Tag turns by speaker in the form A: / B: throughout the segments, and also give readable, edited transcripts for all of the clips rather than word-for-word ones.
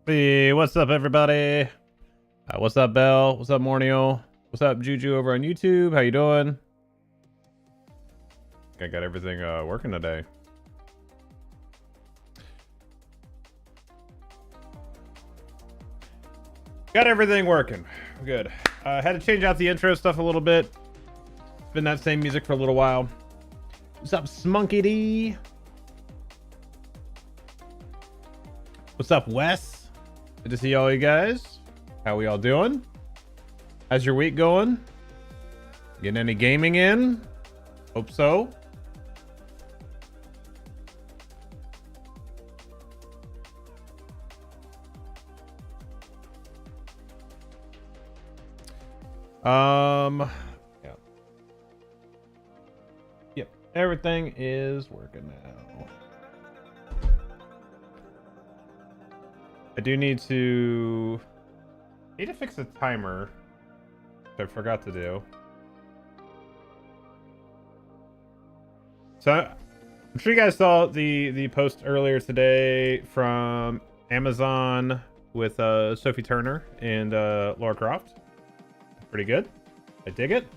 A: Hey, what's up, everybody? What's up, Bell? What's up, Mornio? What's up, Juju over on YouTube? How you doing? I got everything working today. Got everything working. Good. Had to change out the intro stuff a little bit. It's been that same music for a little while. What's up, Smunkity? What's up, Wes? Good to see all you guys. How we all doing? How's your week going? Getting any gaming in? Hope so. Yeah. Yep, everything is working now. I do need to fix the timer, which I forgot to do. So I'm sure you guys saw the post earlier today from Amazon with Sophie Turner and Laura Croft. Pretty good. I dig it.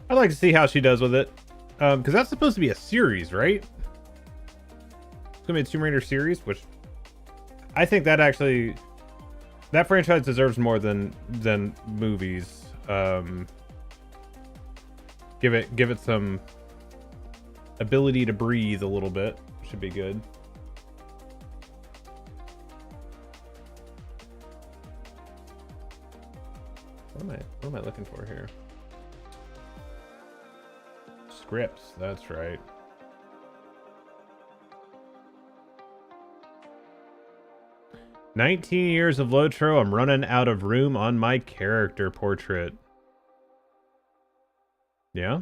A: I'd like to see how she does with it, because that's supposed to be a series, right? It's gonna be a Tomb Raider series, which I think that franchise deserves more than movies. Give it some ability to breathe a little bit. Should be good. What am I looking for here? Scripts, that's right. "19 years of LOTRO, I'm running out of room on my character portrait." Yeah?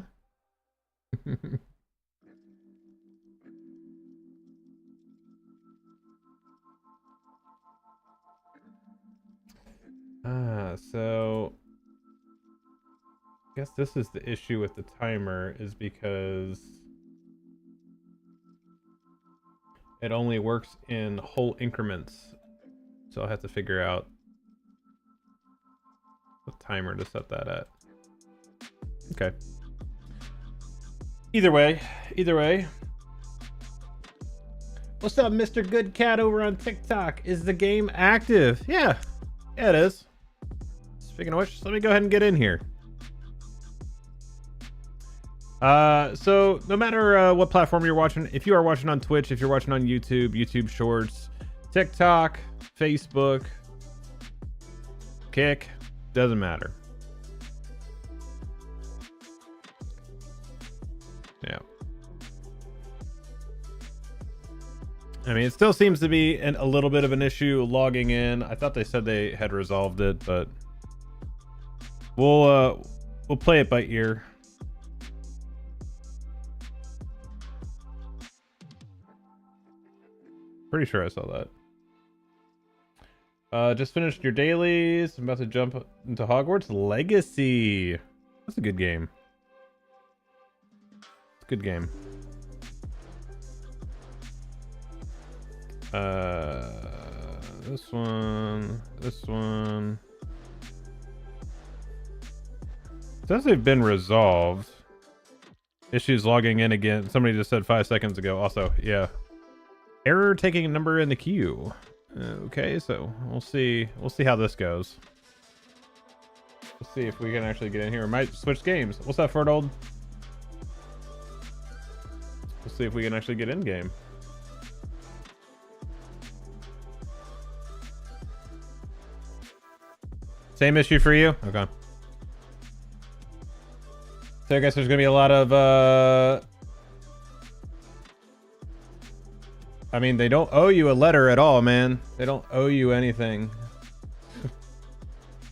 A: So I guess this is the issue with the timer, is because it only works in whole increments. So I'll have to figure out what timer to set that at. Okay. Either way. What's up, Mr. Good Cat over on TikTok? Is the game active? Yeah, it is. Speaking of which, let me go ahead and get in here. So no matter what platform you're watching, if you are watching on Twitch, if you're watching on YouTube Shorts, TikTok, Facebook, Kick, doesn't matter. Yeah. I mean, it still seems to be a little bit of an issue logging in. I thought they said they had resolved it, but we'll play it by ear. Pretty sure I saw that. Just finished your dailies. I'm about to jump into Hogwarts Legacy. That's a good game. It's a good game. This one. It says they've been resolved. Issues logging in again. Somebody just said 5 seconds ago. Also, yeah. Error taking a number in the queue. Okay, so we'll see how this goes. Let's see if we can actually get in here. We might switch games. What's up, Ferdold? We'll see if we can actually get in game. Same issue for you? Okay. So I guess there's gonna be a lot of I mean, they don't owe you a letter at all, man. They don't owe you anything.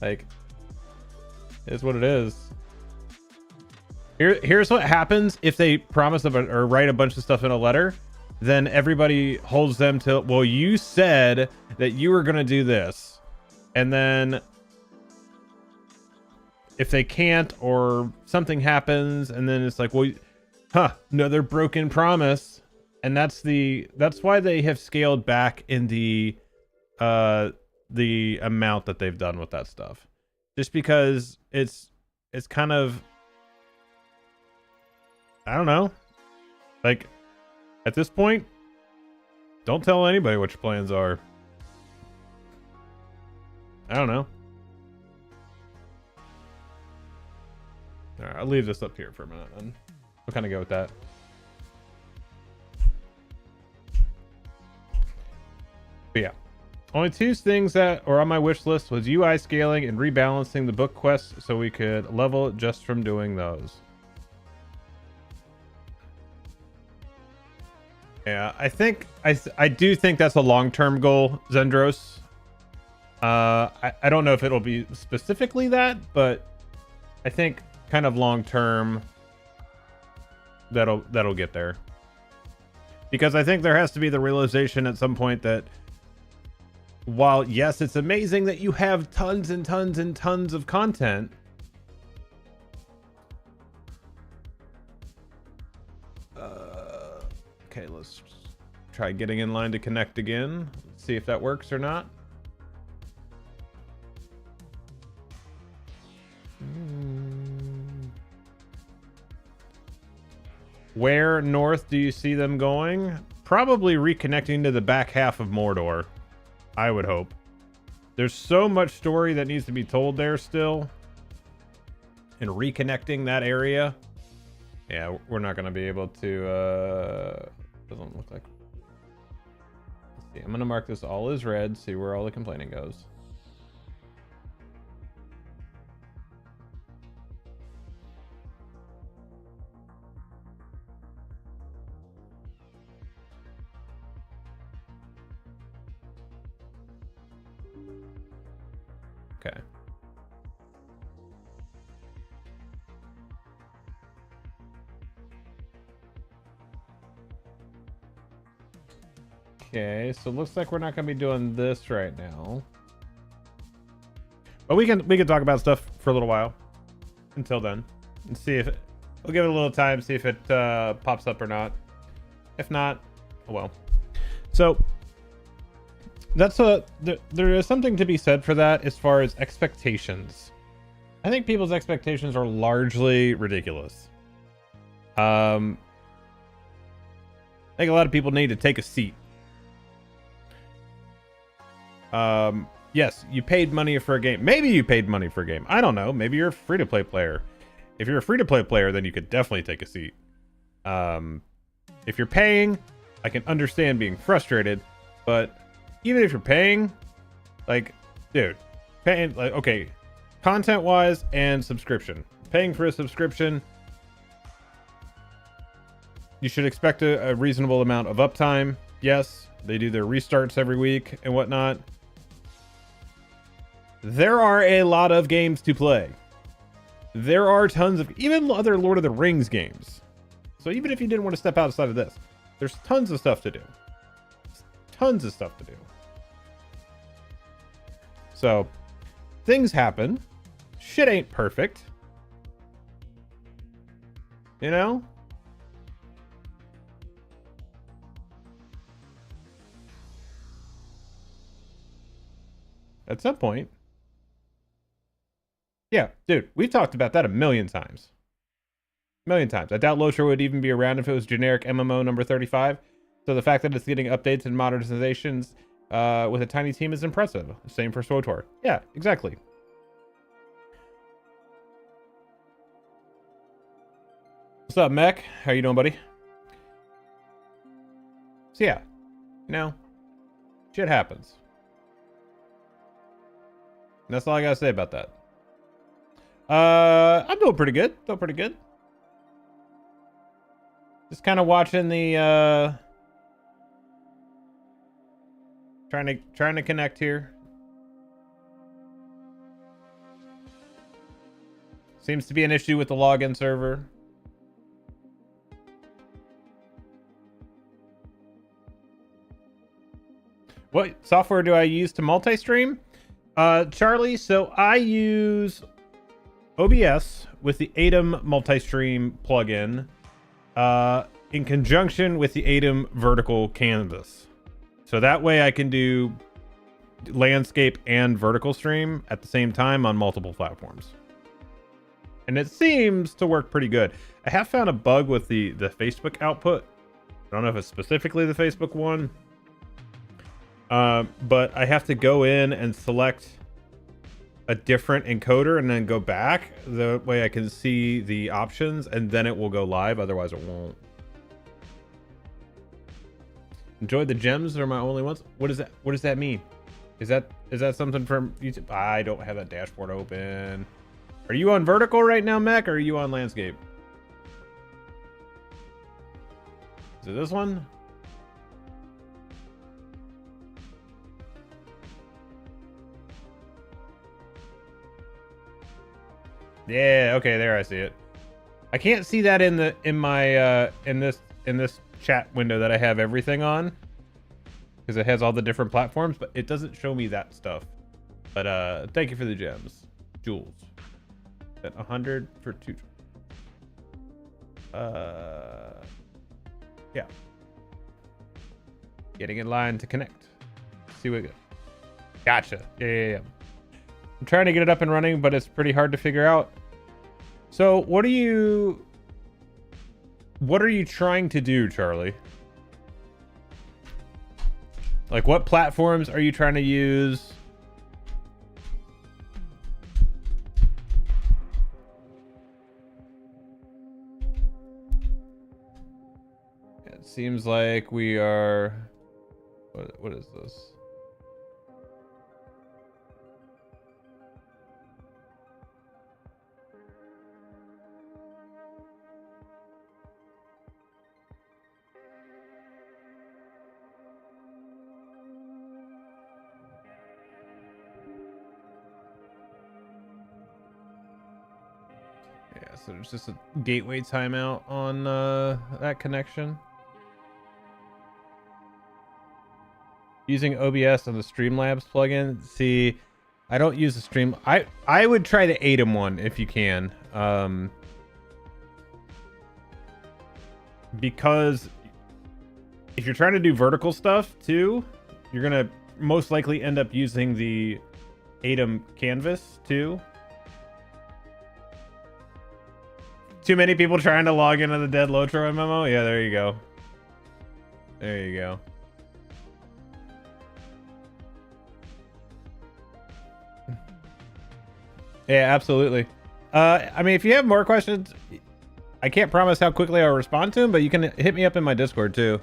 A: Like, it's what it is. Here's what happens if they promise or write a bunch of stuff in a letter. Then everybody holds them to, well, you said that you were going to do this. And then if they can't, or something happens, and then it's like, well, another broken promise. And that's why they have scaled back in the amount that they've done with that stuff. Just because it's kind of, I don't know. Like, at this point, don't tell anybody what your plans are. I don't know. All right, I'll leave this up here for a minute, then we'll kind of go with that. But yeah, only two things that are on my wish list was UI scaling and rebalancing the book quests so we could level just from doing those. Yeah, I do think that's a long-term goal, Zendros. I don't know if it'll be specifically that, but I think kind of long-term that'll get there. Because I think there has to be the realization at some point that while, yes, it's amazing that you have tons and tons and tons of content, okay, let's try getting in line to connect again. Let's see if that works or not. Where north do you see them going? Probably reconnecting to the back half of Mordor, I would hope. There's so much story that needs to be told there still. And reconnecting that area. Yeah, we're not going to be able to... doesn't look like... Let's see, I'm going to mark this all as red, see where all the complaining goes. Okay. Okay, so it looks like we're not going to be doing this right now. But we can talk about stuff for a little while. Until then. And see if we'll give it a little time, see if it pops up or not. If not, oh well. So that's there is something to be said for that as far as expectations. I think people's expectations are largely ridiculous. I think a lot of people need to take a seat. Yes, you paid money for a game. Maybe you paid money for a game. I don't know. Maybe you're a free-to-play player. If you're a free-to-play player, then you could definitely take a seat. If you're paying, I can understand being frustrated, but even if you're paying, like, dude, paying, like, okay, content-wise and subscription. Paying for a subscription, you should expect a reasonable amount of uptime. Yes, they do their restarts every week and whatnot. There are a lot of games to play. There are tons of, even other Lord of the Rings games. So even if you didn't want to step outside of this, there's tons of stuff to do. Tons of stuff to do. So, things happen. Shit ain't perfect. You know? At some point. Yeah, dude, we've talked about that a million times. A million times. I doubt LOTRO would even be around if it was generic MMO number 35. So the fact that it's getting updates and modernizations with a tiny team is impressive. Same for SWTOR. Yeah, exactly. What's up, Mech? How you doing, buddy? So yeah, you know, shit happens. And that's all I gotta say about that. I'm doing pretty good. Doing pretty good. Just kind of watching the trying to connect here. Seems to be an issue with the login server. What software do I use to multi-stream? Charlie, so I use OBS with the Atom multi-stream plugin in conjunction with the Atom vertical canvas. So that way I can do landscape and vertical stream at the same time on multiple platforms. And it seems to work pretty good. I have found a bug with the Facebook output. I don't know if it's specifically the Facebook one. But I have to go in and select a different encoder and then go back. The way I can see the options and then it will go live. Otherwise it won't. Enjoy the gems are my only ones. What is that? What does that mean? Is that something from YouTube? I don't have that dashboard open. Are you on vertical right now, Mech, or are you on landscape? Is it this one? Yeah, okay, there I see it. I can't see that in this chat window that I have everything on, because it has all the different platforms, but it doesn't show me that stuff. But thank you for the gems, Jules. At 100 for 2. Yeah. Getting in line to connect. See what we got. Gotcha. Yeah. I'm trying to get it up and running, but it's pretty hard to figure out. So what are you trying to do, Charlie? Like, what platforms are you trying to use? It seems like we are... What is this? Yeah, so there's just a gateway timeout on that connection. Using OBS on the Streamlabs plugin. See, I don't use the Stream. I would try the Atom one if you can. Because if you're trying to do vertical stuff too, you're gonna most likely end up using the Atom canvas too. Too many people trying to log into the dead LOTRO MMO? Yeah, there you go. There you go. Yeah, absolutely. I mean, if you have more questions, I can't promise how quickly I'll respond to them, but you can hit me up in my Discord too.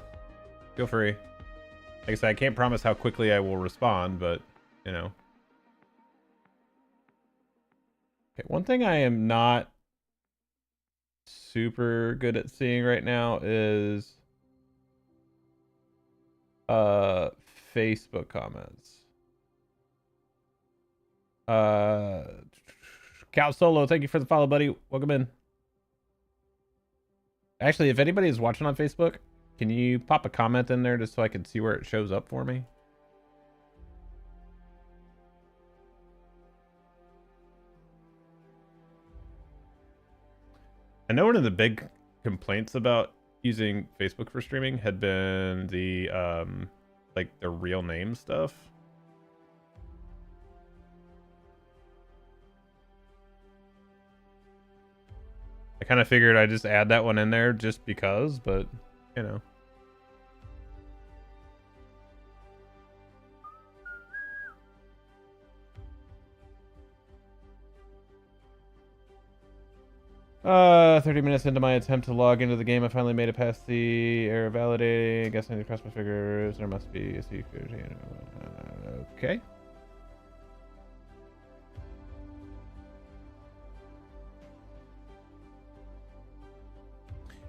A: Feel free. Like I said, I can't promise how quickly I will respond, but, you know. Okay, one thing I am not super good at seeing right now is Facebook comments. Cal Solo, thank you for the follow, buddy. Welcome in. Actually, if anybody is watching on Facebook, can you pop a comment in there just so I can see where it shows up for me? I know one of the big complaints about using Facebook for streaming had been the like the real name stuff. I kind of figured I'd just add that one in there just because, but, you know. Uh, 30 minutes into my attempt to log into the game, I finally made it past the error validating. I guess I need to cross my fingers. There must be a secret. Okay.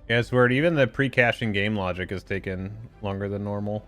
A: Yeah, it's weird. Even the pre-caching game logic has taken longer than normal.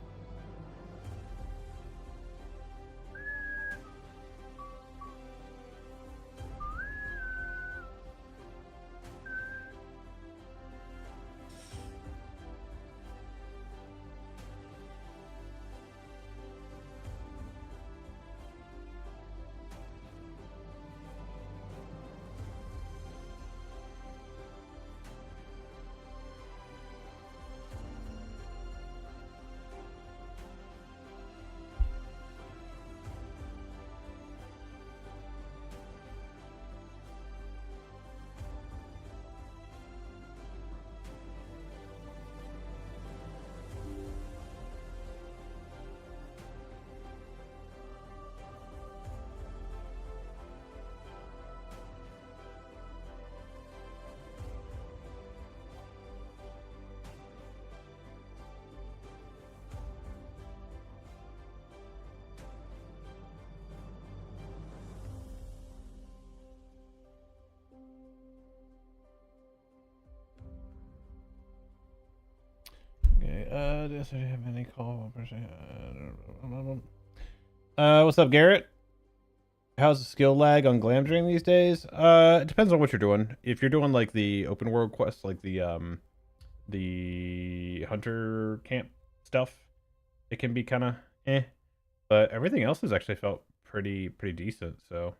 A: Does it have any call? What's up, Garrett? How's the skill lag on Glamdring these days? It depends on what you're doing. If you're doing like the open world quests, like the hunter camp stuff, it can be kind of but everything else has actually felt pretty decent, so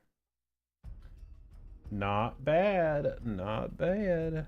A: not bad, not bad.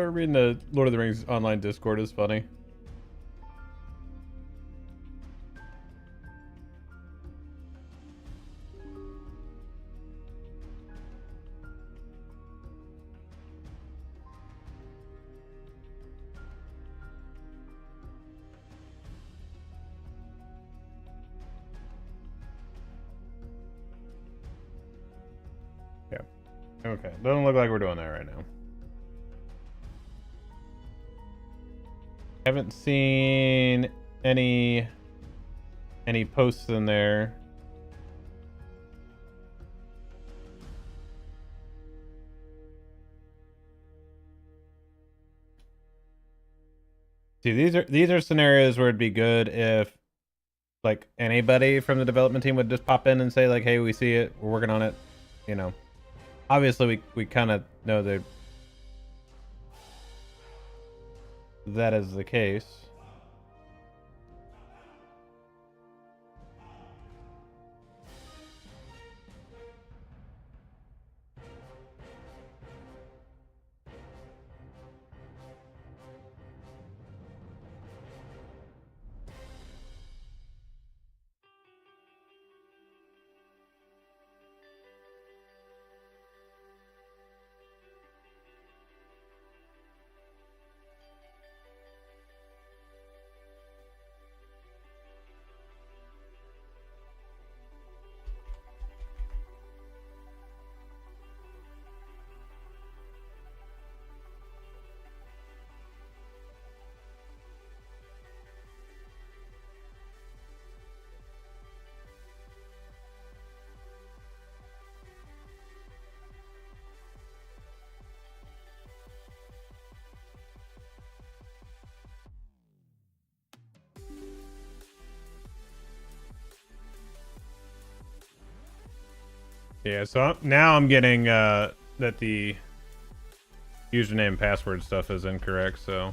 A: Reading the Lord of the Rings online Discord is funny. Yeah. Okay. Doesn't look like we're doing that right now. Haven't seen any posts in there. See, these are scenarios where it'd be good if like anybody from the development team would just pop in and say like, "Hey, we see it. We're working on it." You know. Obviously we kind of know that is the case. Yeah, so now I'm getting that the username and password stuff is incorrect, so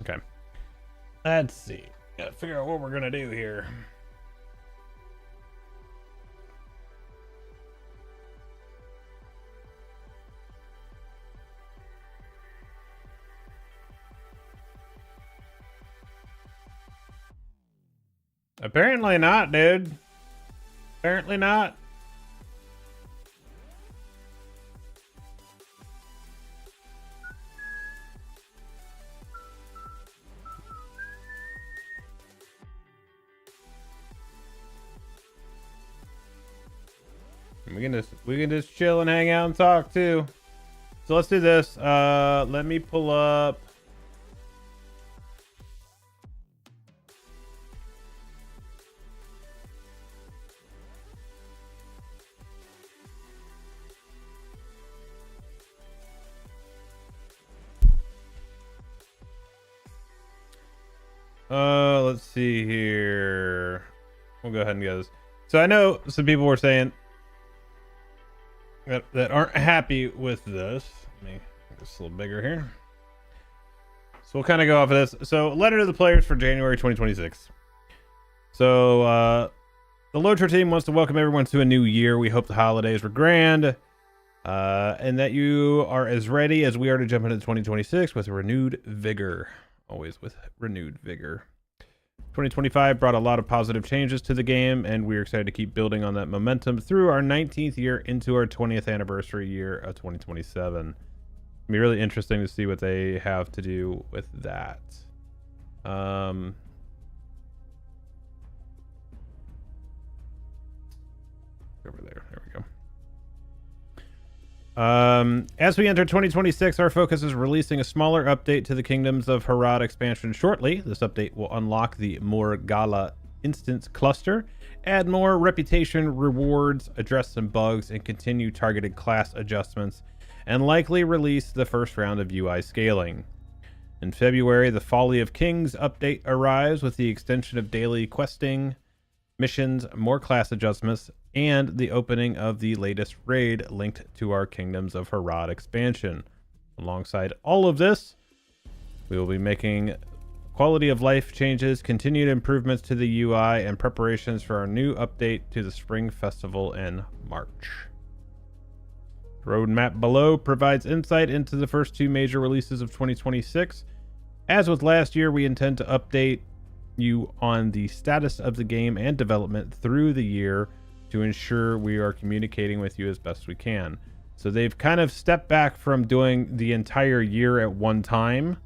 A: okay. Let's see. Gotta figure out what we're gonna do here. Apparently not, dude. Apparently not. And we can just chill and hang out and talk too. So let's do this. Let me pull up. Let's see here. We'll go ahead and go this. So I know some people were saying that aren't happy with this. Let me make this a little bigger here. So we'll kind of go off of this. So letter to the players for January 2026. So the LOTRO team wants to welcome everyone to a new year. We hope the holidays were grand and that you are as ready as we are to jump into 2026 with renewed vigor. Always with renewed vigor. 2025 brought a lot of positive changes to the game, and we're excited to keep building on that momentum through our 19th year into our 20th anniversary year of 2027. It'll be really interesting to see what they have to do with that. Over there we go. As we enter 2026, our focus is releasing a smaller update to the Kingdoms of Harad expansion shortly. This update will unlock the Morgala instance cluster, add more reputation rewards, address some bugs, and continue targeted class adjustments, and likely release the first round of UI scaling. In February, the Folly of Kings update arrives with the extension of daily questing, missions, more class adjustments, and the opening of the latest raid linked to our Kingdoms of Harad expansion. Alongside all of this, we will be making quality of life changes, continued improvements to the UI, and preparations for our new update to the Spring Festival in March. The roadmap below provides insight into the first two major releases of 2026. As with last year, we intend to update you on the status of the game and development through the year to ensure we are communicating with you as best we can. So they've kind of stepped back from doing the entire year at one time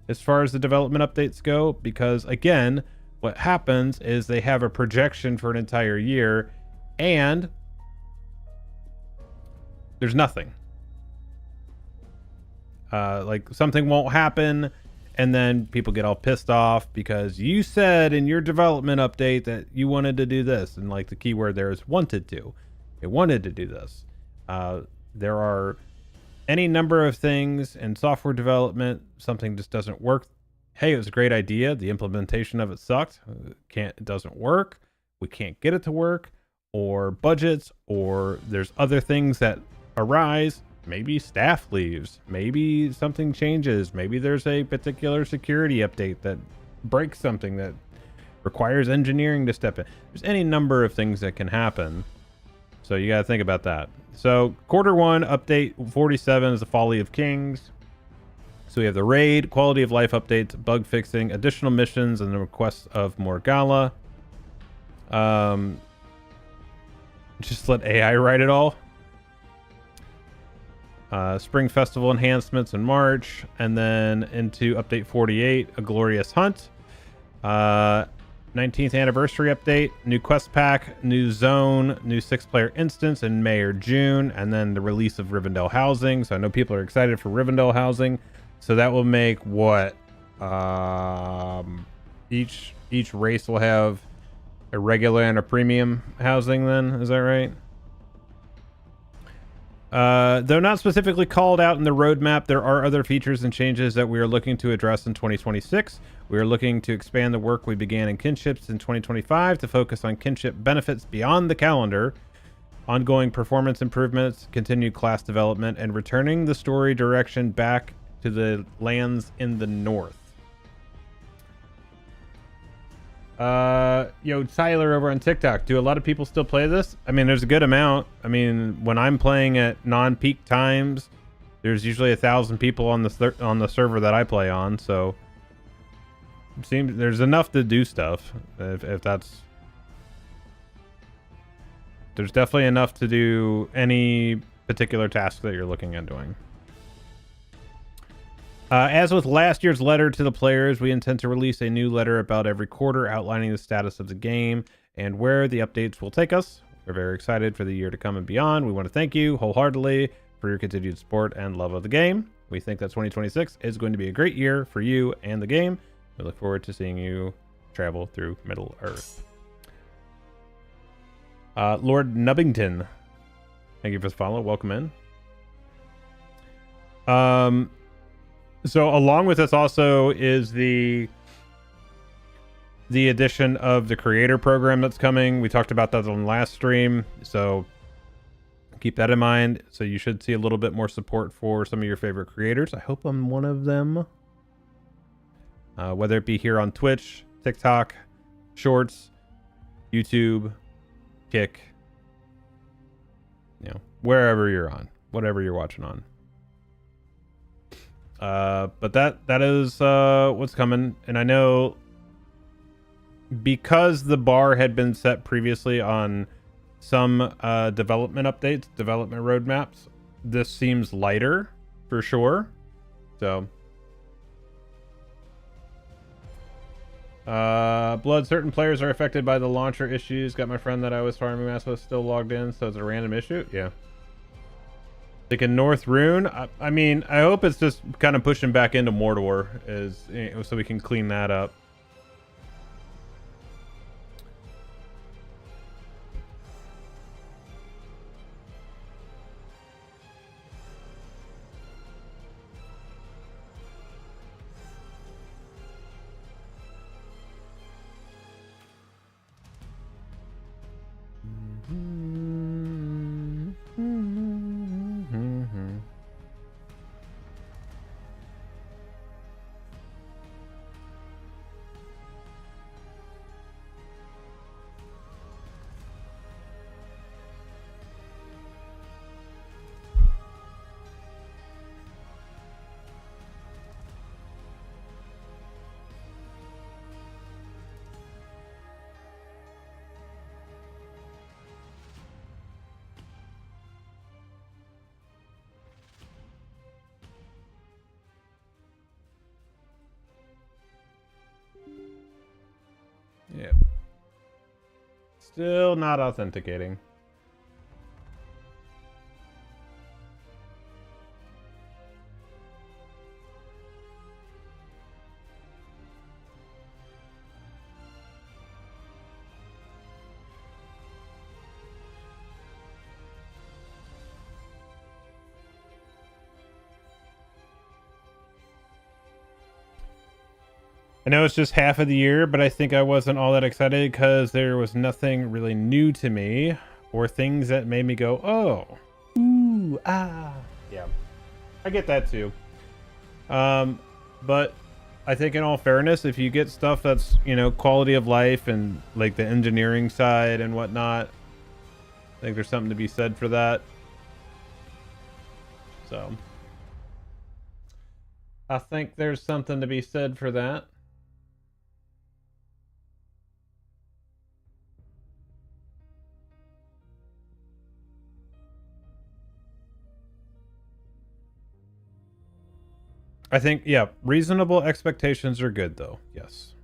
A: as far as the development updates go, because again, what happens is they have a projection for an entire year and there's nothing. Like something won't happen, and then people get all pissed off because you said in your development update that you wanted to do this. And like the keyword there is wanted to. It wanted to do this. There are any number of things in software development. Something just doesn't work. Hey, it was a great idea. The implementation of it sucked. It doesn't work. We can't get it to work. Or budgets. Or there's other things that arise. Maybe staff leaves, maybe something changes, maybe there's a particular security update that breaks something that requires engineering to step in. There's any number of things that can happen, so you got to think about that. So quarter one update 47 is the Folly of Kings. So we have the raid, quality of life updates, bug fixing, additional missions, and the requests of Morgala. Just let AI write it all. Spring Festival enhancements in March, and then into update 48, A Glorious Hunt. 19th anniversary update, new quest pack, new zone, new 6-player instance in May or June, and then the release of Rivendell Housing. So I know people are excited for Rivendell Housing. So that will make what? Each race will have a regular and a premium housing then, is that right? Though not specifically called out in the roadmap, there are other features and changes that we are looking to address in 2026. We are looking to expand the work we began in kinships in 2025 to focus on kinship benefits beyond the calendar, ongoing performance improvements, continued class development, and returning the story direction back to the lands in the north. Yo, Tyler over on TikTok, do a lot of people still play this? I mean, there's a good amount. I mean, when I'm playing at non-peak times, there's usually 1,000 people on the server that I play on, so it seems there's enough to do stuff. If that's, there's definitely enough to do any particular task that you're looking at doing. As with last year's letter to the players, we intend to release a new letter about every quarter outlining the status of the game and where the updates will take us. We're very excited for the year to come and beyond. We want to thank you wholeheartedly for your continued support and love of the game. We think that 2026 is going to be a great year for you and the game. We look forward to seeing you travel through Middle Earth. Lord Nubbington, thank you for the follow. Welcome in. So along with this also is the addition of the creator program that's coming. We talked about that on the last stream, so keep that in mind. So you should see a little bit more support for some of your favorite creators. I hope I'm one of them. Whether it be here on Twitch, TikTok, Shorts, YouTube, Kick, you know, wherever you're on, whatever you're watching on. But that is what's coming. And I know because the bar had been set previously on some development updates, development roadmaps, this seems lighter for sure. So Blood, certain players are affected by the launcher issues. Got my friend that I was farming mass with still logged in, so it's a random issue. Yeah. Like in North Rune, I mean, I hope it's just kind of pushing back into Mordor, so we can clean that up. Yeah. Still not authenticating. I know it's just half of the year, but I think I wasn't all that excited because there was nothing really new to me or things that made me go, oh, ooh, ah. Yeah, I get that too. But I think in all fairness, if you get stuff that's, you know, quality of life and like the engineering side and whatnot, I think there's something to be said for that. So I think there's something to be said for that. I think, yeah, reasonable expectations are good, though. Yes.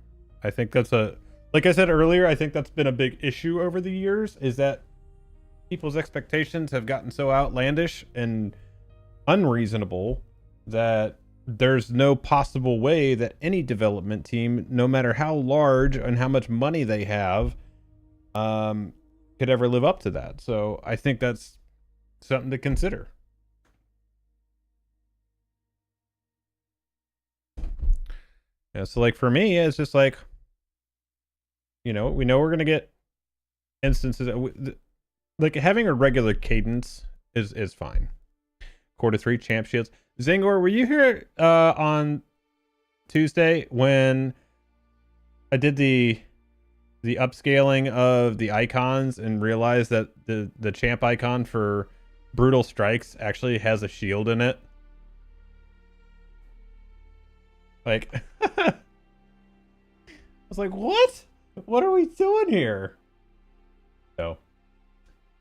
A: I think that's like I said earlier, I think that's been a big issue over the years, is that people's expectations have gotten so outlandish and unreasonable that there's no possible way that any development team, no matter how large and how much money they have, could ever live up to that. So I think that's something to consider. Yeah, so like for me, it's just like, you know, we know we're gonna get instances like having a regular cadence is fine. Quarter 3 champ shields. Zingor, were you here on Tuesday when I did the upscaling of the icons and realized that the champ icon for Brutal Strikes actually has a shield in it? Like, I was like, what? What are we doing here? So,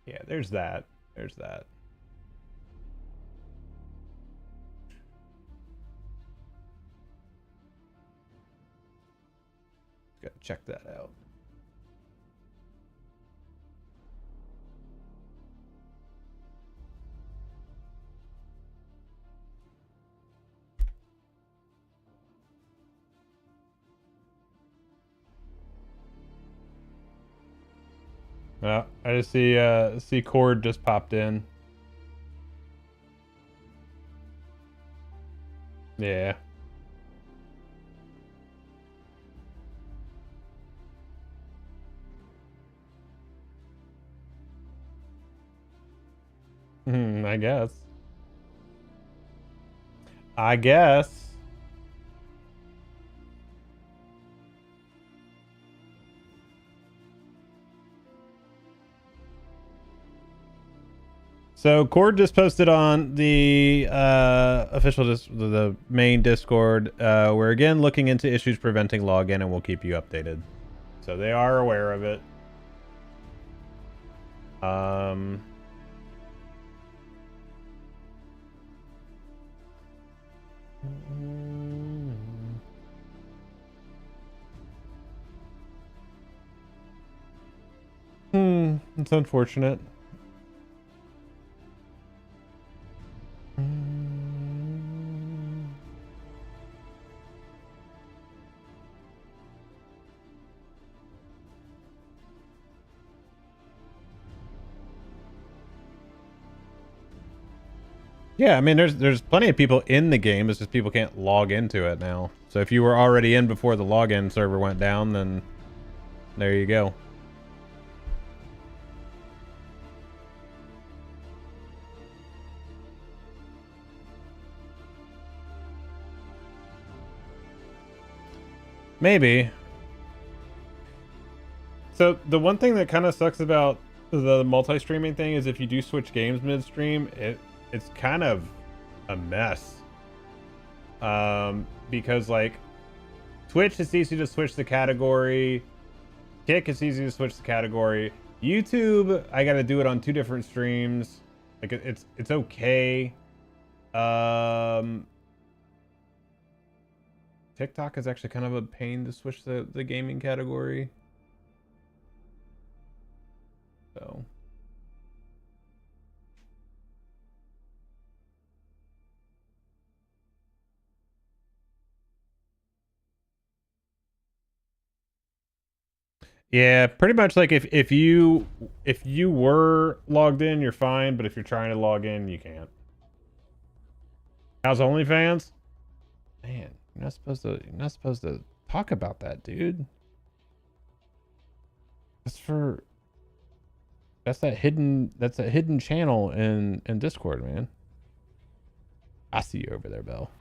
A: yeah, there's that. There's that. Gotta check that out. I just see Cord just popped in. Yeah. I guess. I guess. So Cord just posted on the official the main Discord. We're again looking into issues preventing login, and we'll keep you updated. So they are aware of it. It's unfortunate. Yeah, I mean, there's plenty of people in the game. It's just people can't log into it now. So if you were already in before the login server went down, then there you go. Maybe. So the one thing that kind of sucks about the multi-streaming thing is if you do switch games mid-stream, it's kind of a mess. Because like Twitch, it's easy to switch the category. Kick, it's easy to switch the category. YouTube, I got to do it on 2 different streams. Like it's okay. TikTok is actually kind of a pain to switch the gaming category. So. Yeah, pretty much like if you were logged in, you're fine, but if you're trying to log in, you can't. How's OnlyFans? Man, you're not supposed to talk about that, dude. That's that hidden channel in Discord, man. I see you over there, Belle.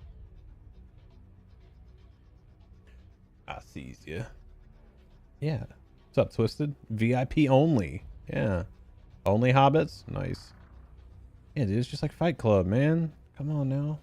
A: I sees you. Yeah. What's up, Twisted? VIP only. Yeah. Only hobbits? Nice. Yeah, dude, it's just like Fight Club, man. Come on now.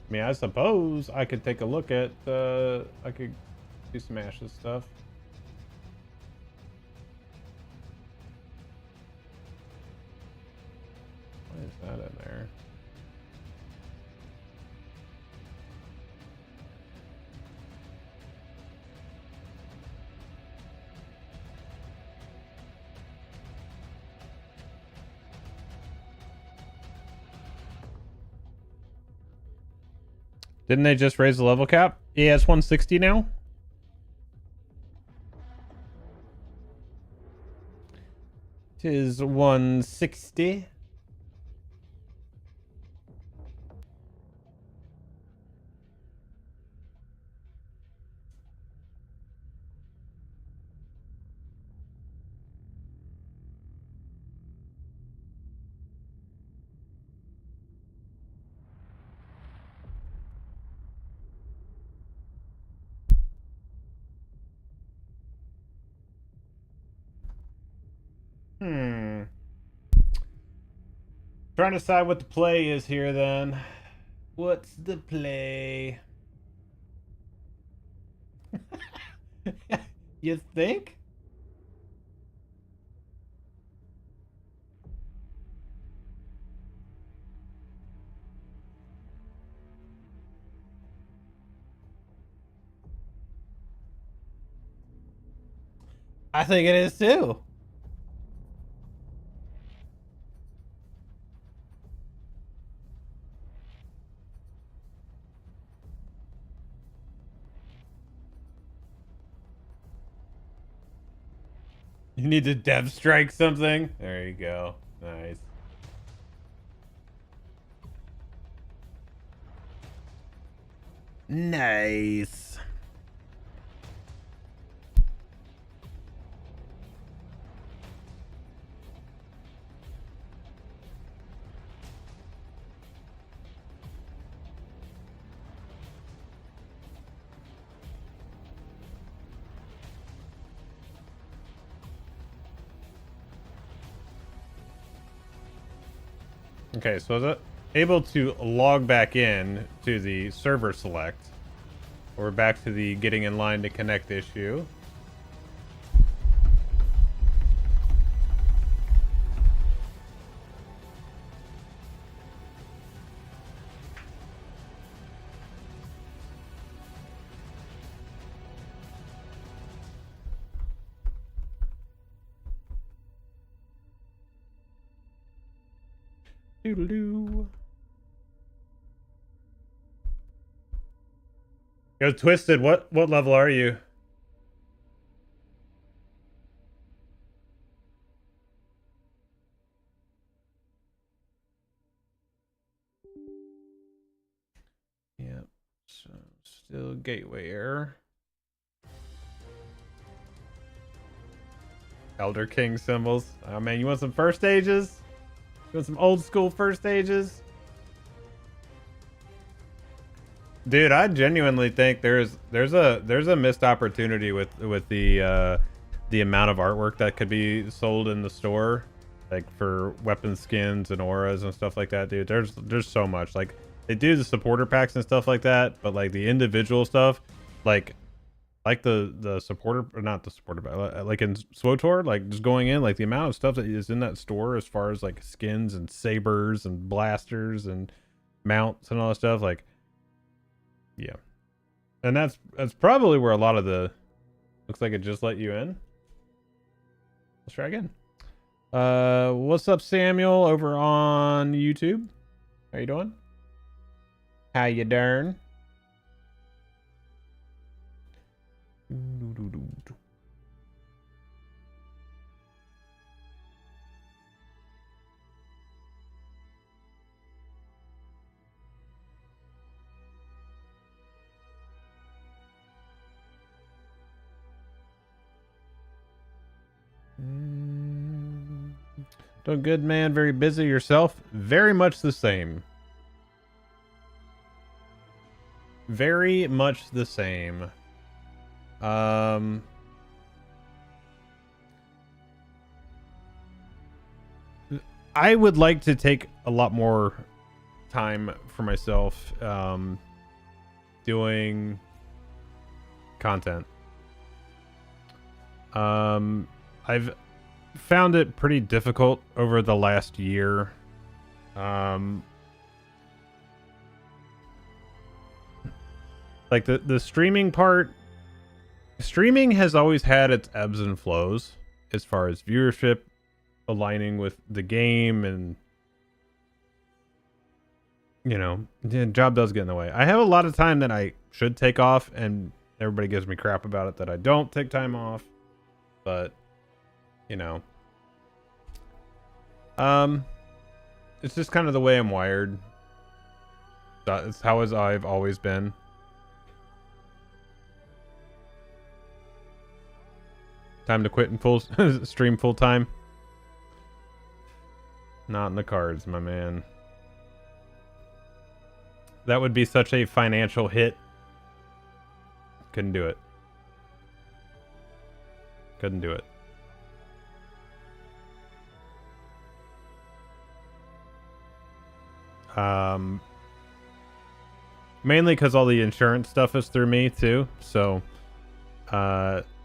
A: I mean, I suppose I could take a look at, I could do some Ashes stuff. Why is that in there? Didn't they just raise the level cap? Yeah, it's 160 now. Tis 160. Trying to decide what the play is here then. What's the play? You think? I think it is too. You need to dev strike something. There you go. Nice. Nice. Okay, so I was able to log back in to the server select. We're back to the getting in line to connect issue. Doodle-doo. Yo, Twisted, what level are you? Yep. So still gateway error. Elder King symbols. Oh man, you want some first stages? You want some old school first stages? Dude, I genuinely think there's a missed opportunity with the amount of artwork that could be sold in the store, like for weapon skins and auras and stuff like that, dude. There's so much. Like they do the supporter packs and stuff like that, but like the individual stuff, like the supporter, or not the supporter, but like in SWTOR, like just going in, like the amount of stuff that is in that store as far as like skins and sabers and blasters and mounts and all that stuff, like yeah. And that's probably where a lot of the looks like it just let you in. Let's try again. What's up, Samuel, over on YouTube? How you doing? How you darn? Doing good, man. Very busy. Yourself? Very much the same. Very much the same. I would like to take a lot more time for myself doing content. I've found it pretty difficult over the last year. Like the streaming part, streaming has always had its ebbs and flows as far as viewership aligning with the game, and you know, the job does get in the way. I have a lot of time that I should take off, and everybody gives me crap about it that I don't take time off, but you know, it's just kind of the way I'm wired. That's how I've always been. Time to quit and full stream full time. Not in the cards, my man. That would be such a financial hit. Couldn't do it. Couldn't do it. Mainly because all the insurance stuff is through me too, so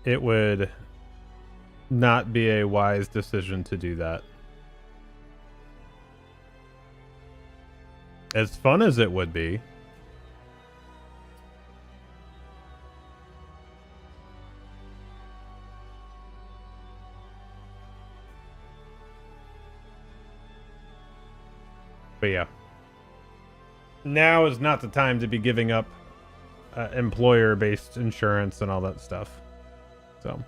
A: it would not be a wise decision to do that. As fun as it would be. But yeah, now is not the time to be giving up employer-based insurance and all that stuff. So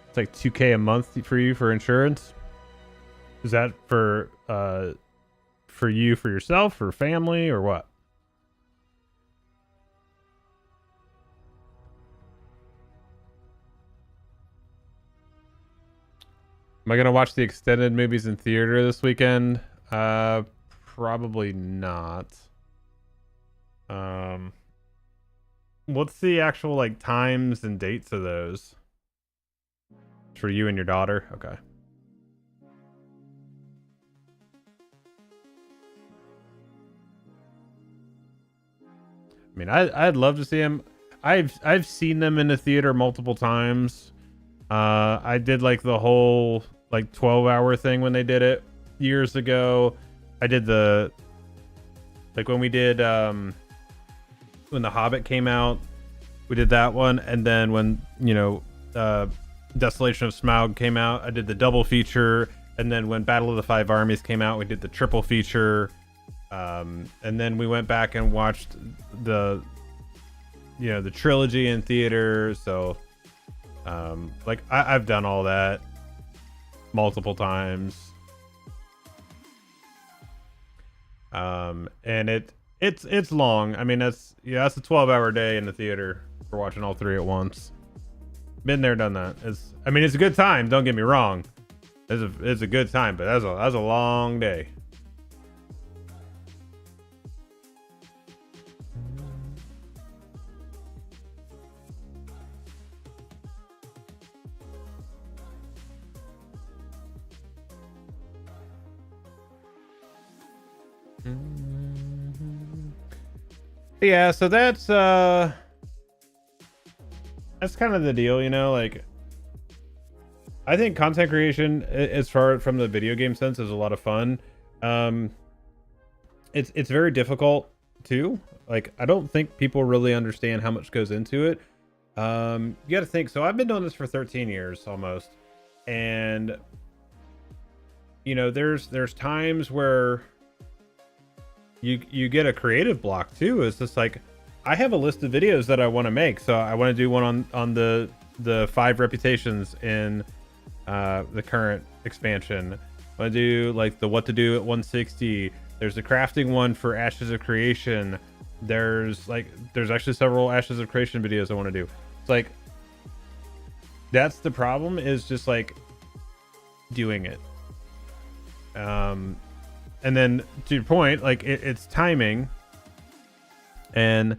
A: it's like $2K a month for you for insurance. Is that for you, for yourself, for family, or what? Am I gonna watch the extended movies in theater this weekend? Probably not. What's the actual like times and dates of those? For you and your daughter? Okay. I mean, I'd love to see them. I've seen them in the theater multiple times. I did like the whole like 12-hour thing when they did it years ago. I did the like when we did when The Hobbit came out, we did that one, and then when Desolation of Smaug came out, I did the double feature, and then when Battle of the Five Armies came out, we did the triple feature. And then we went back and watched the trilogy in theater. So like I've done all that multiple times. And it's long. I mean, that's a 12-hour day in the theater for watching all three at once. Been there, done that. It's a good time, don't get me wrong. It's a good time, but that's a long day. Yeah, so that's kind of the deal, like I think content creation, as far from the video game sense, is a lot of fun. It's very difficult too. Like, I don't think people really understand how much goes into it. You got to think. So I've been doing this for 13 years almost, and there's times where you get a creative block too. It's just like, I have a list of videos that I want to make. So I want to do one on the 5 reputations in the current expansion. I want to do like the what to do at 160. There's a crafting one for Ashes of Creation. There's actually several Ashes of Creation videos I want to do. It's like, that's the problem, is just like doing it. And then to your point, like it's timing, and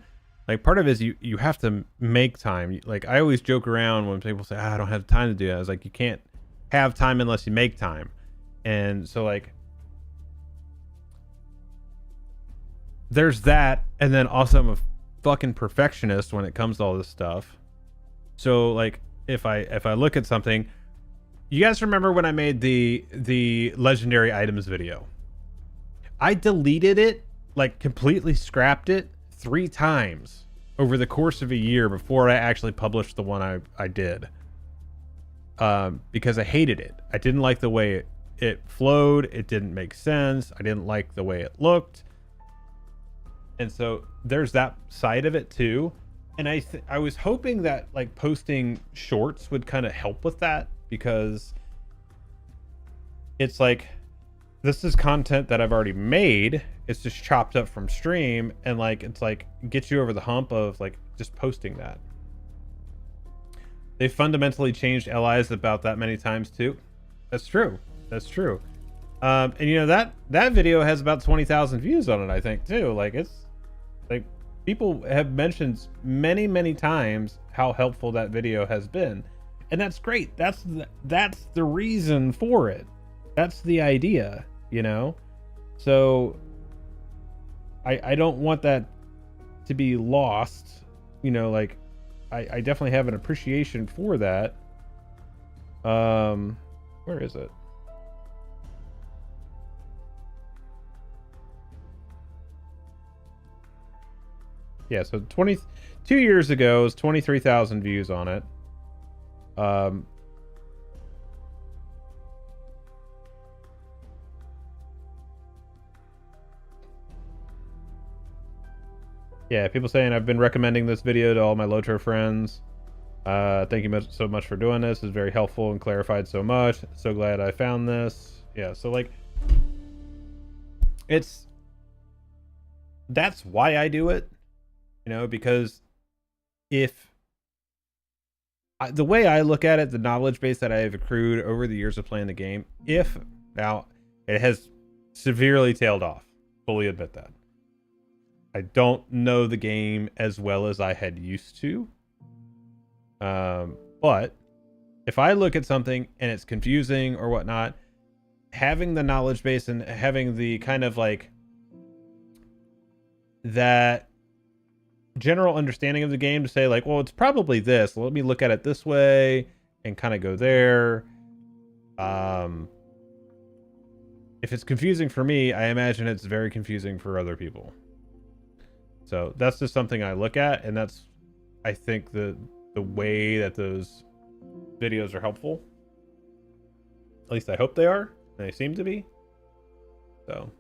A: like part of it is you have to make time. Like, I always joke around when people say, I don't have time to do that. I was like, you can't have time unless you make time. And so like there's that, and then also I'm a fucking perfectionist when it comes to all this stuff. So like if I look at something, you guys remember when I made the legendary items video? I deleted it, like completely scrapped it 3 times over the course of a year before I actually published the one I did. Because I hated it. I didn't like the way it flowed. It didn't make sense. I didn't like the way it looked. And so there's that side of it too. And I was hoping that like posting shorts would kind of help with that, because it's like, this is content that I've already made. It's just chopped up from stream, and like it's like gets you over the hump of like just posting that. They fundamentally changed LIs about that many times too. That's true. That's true. And that video has about 20,000 views on it, I think too. Like, it's like people have mentioned many times how helpful that video has been, and that's great. That's the reason for it. That's the idea, So I don't want that to be lost. Like I definitely have an appreciation for that. Where is it? Yeah, so 22 years ago, it was 23,000 views on it. Yeah, people saying I've been recommending this video to all my LOTRO friends. Thank you so much for doing this. It's very helpful and clarified so much. So glad I found this. Yeah, so like, that's why I do it, you know, because the way I look at it, the knowledge base that I have accrued over the years of playing the game, now it has severely tailed off, fully admit that. I don't know the game as well as I had used to. But if I look at something and it's confusing or whatnot, having the knowledge base and having the kind of like that general understanding of the game to say like, well, it's probably this. Let me look at it this way and kind of go there. If it's confusing for me, I imagine it's very confusing for other people. So that's just something I look at, and that's, I think, the way that those videos are helpful. At least I hope they are. And they seem to be. So.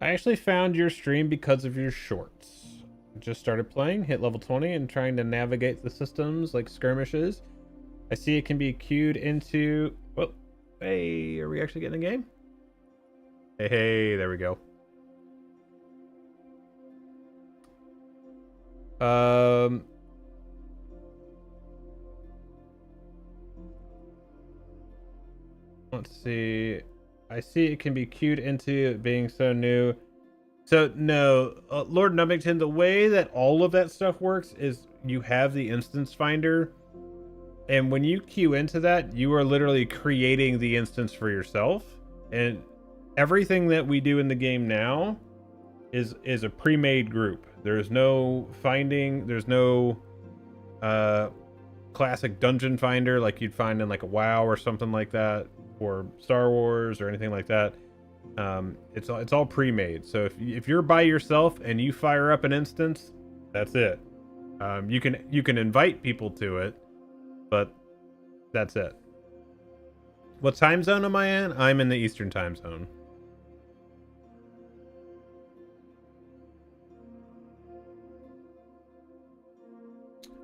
A: I actually found your stream because of your shorts. Just started playing, hit level 20, and trying to navigate the systems like skirmishes. I see it can be queued into... Oh, hey, are we actually getting a game? Hey, there we go. Let's see. I see it can be queued into it being so new. So no, Lord Numbington, the way that all of that stuff works is you have the instance finder, and when you queue into that, you are literally creating the instance for yourself. And everything that we do in the game now is a pre-made group. There's no finding, there's no classic dungeon finder like you'd find in like a WoW or something like that, or Star Wars or anything like that. It's all pre-made. So if you're by yourself and you fire up an instance, that's it. You can invite people to it, but that's it. What time zone am I in? I'm in the Eastern time zone.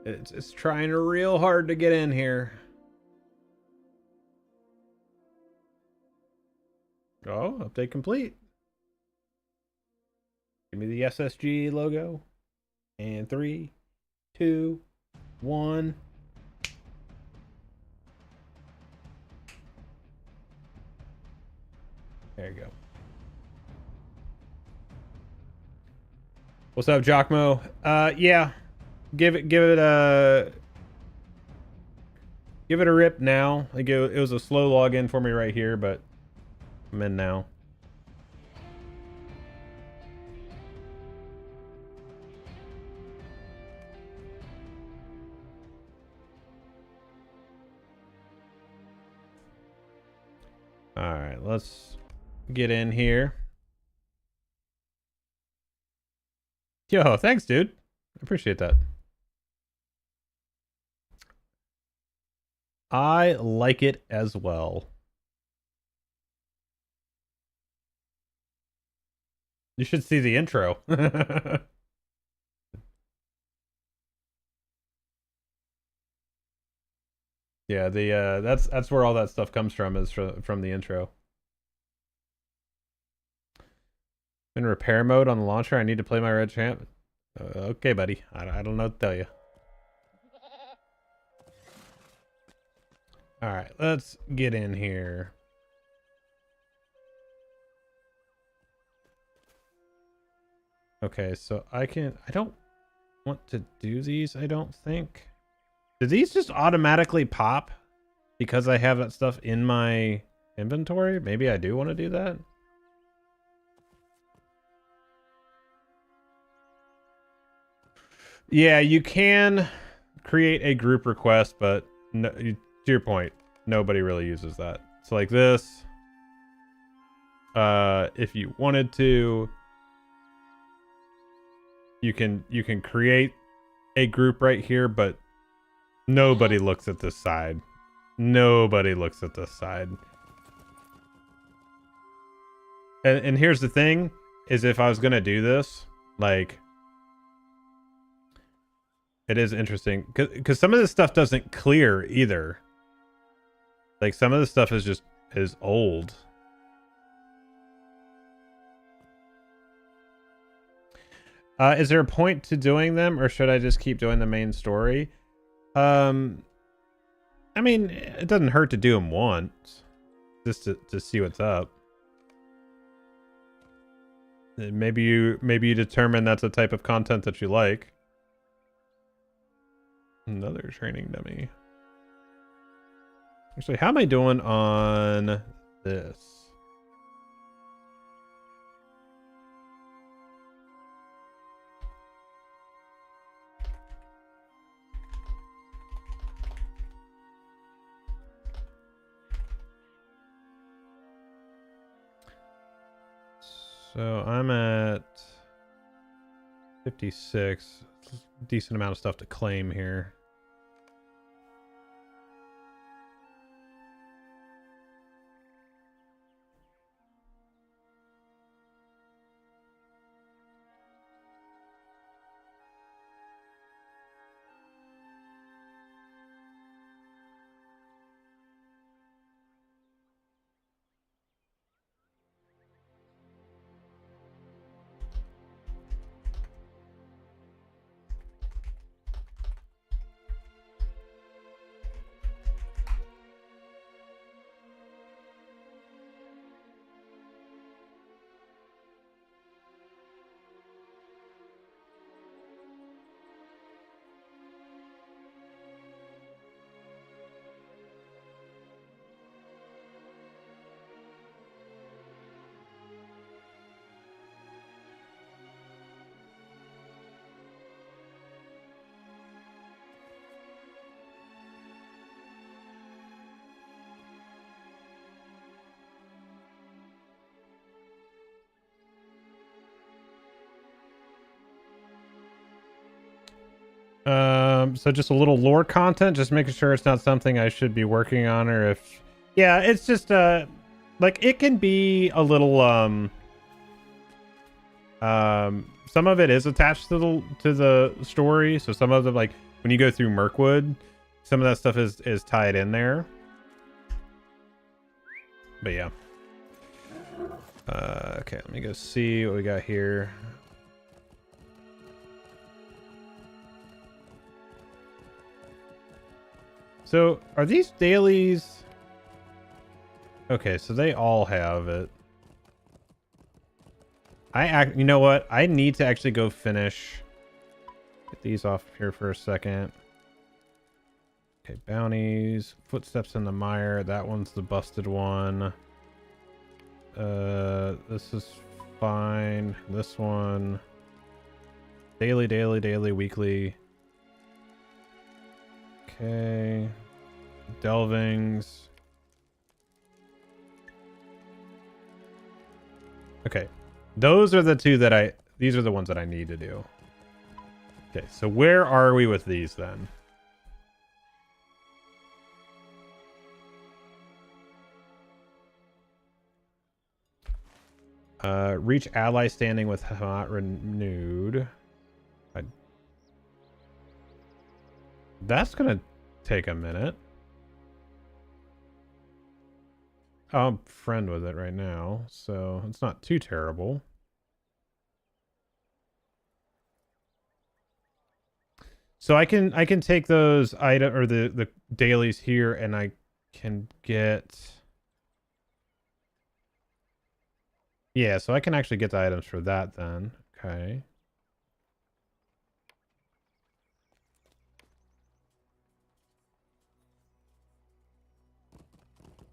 A: It's trying real hard to get in here. Oh, update complete. Give me the SSG logo. And 3, 2, 1. There you go. What's up, Jockmo? Yeah. Give it a rip now. Like it was a slow login for me right here, but I'm in now. All right, let's get in here. Yo, thanks, dude. I appreciate that. I like it as well. You should see the intro. Yeah, that's where all that stuff comes from, is from the intro. In repair mode on the launcher, I need to play my red champ. Okay, buddy. I don't know what to tell you. All right, let's get in here. Okay, so I don't want to do these, I don't think. Do these just automatically pop because I have that stuff in my inventory? Maybe I do want to do that. Yeah, you can. create a group request, but no, to your point, nobody really uses that. So like this, if you wanted to, you can create a group right here, but nobody looks at this side. Nobody looks at this side. And here's the thing, is if I was gonna do this, like, it is interesting because some of this stuff doesn't clear either. Like some of the stuff is old. Is there a point to doing them, or should I just keep doing the main story? I mean, it doesn't hurt to do them once, just to see what's up. Maybe you determine that's a type of content that you like. Another training dummy. Actually, how am I doing on this? So I'm at 56. Decent amount of stuff to claim here. So just a little lore content, just making sure it's not something I should be working on, or if, yeah, it's just, like, it can be a little, some of it is attached to the story, so some of them, like, when you go through Mirkwood, some of that stuff is tied in there. But yeah. Okay, let me go see what we got here. So, are these dailies? Okay, so they all have it. You know what? I need to actually go finish. Get these off here for a second. Okay, bounties. Footsteps in the mire. That one's the busted one. This is fine. This one. Daily, daily, daily, weekly. Okay. Delvings. Okay. Those are the two that these are the ones that I need to do. Okay, so where are we with these then? Reach ally standing with Hamat renewed. That's gonna take a minute. I'm friend with it right now, so it's not too terrible. So I can take those item or the dailies here, and I can get, yeah, so I can actually get the items for that then. Okay.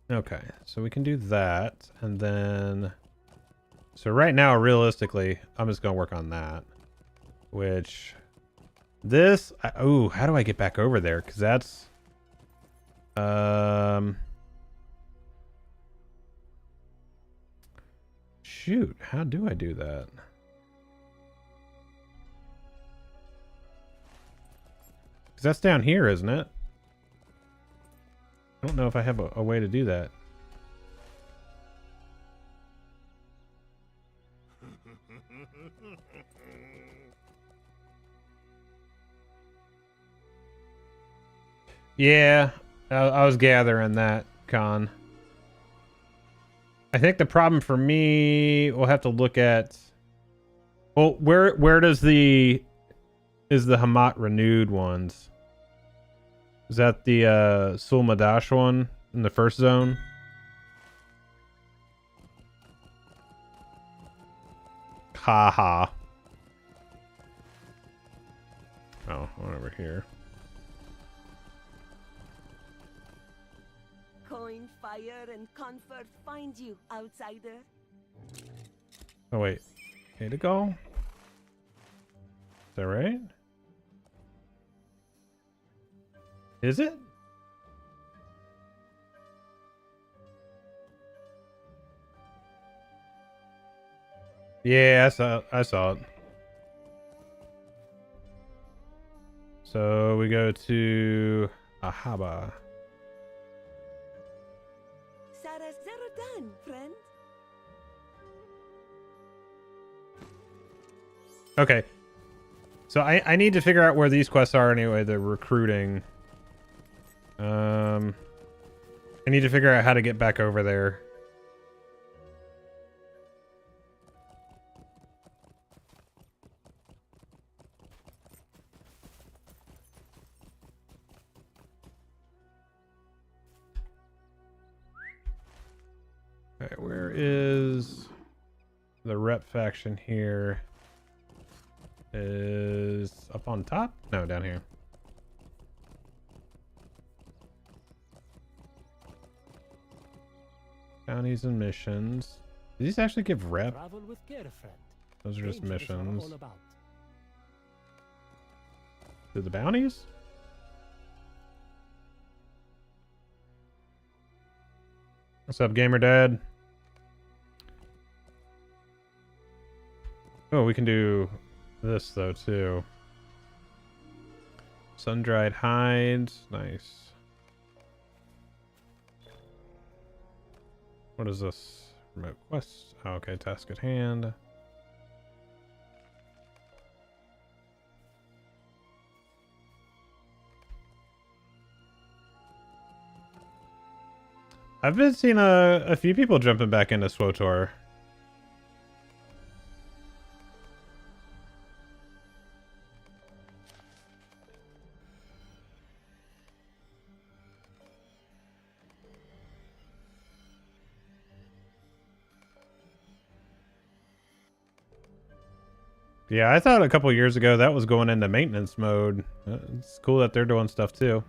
A: Okay, so we can do that, and then, so right now, realistically, I'm just gonna work on that, which This, oh, how do I get back over there? Because that's, shoot, how do I do that? Because that's down here, isn't it? I don't know if I have a way to do that. Yeah, I was gathering that, Con. I think the problem for me, we'll have to look at. Well, where does the Hamat renewed ones? Is that the Sulmadash one in the first zone? Haha. Oh, one over here.
B: Coin, fire, and comfort find you, outsider.
A: Oh wait, okay to go. Is that right? Is it? Yeah, I saw it. So we go to Ahaba.
B: Sarah's zero done, friend.
A: Okay. So I need to figure out where these quests are anyway, the recruiting. I need to figure out how to get back over there. Okay, where is the rep faction here? Is up on top? No, down here. Bounties and missions. Do these actually give rep?
C: Travel with care, friend.
A: Those are just
C: Dangers are
A: missions.
C: all about.
A: Do the bounties? What's up, gamer dad? Oh, we can do this though too. Sun-dried hides, nice. What is this? Remote quest. Oh, okay, task at hand. I've been seeing a few people jumping back into SWOTOR. Yeah, I thought a couple years ago that was going into maintenance mode. It's cool that they're doing stuff too.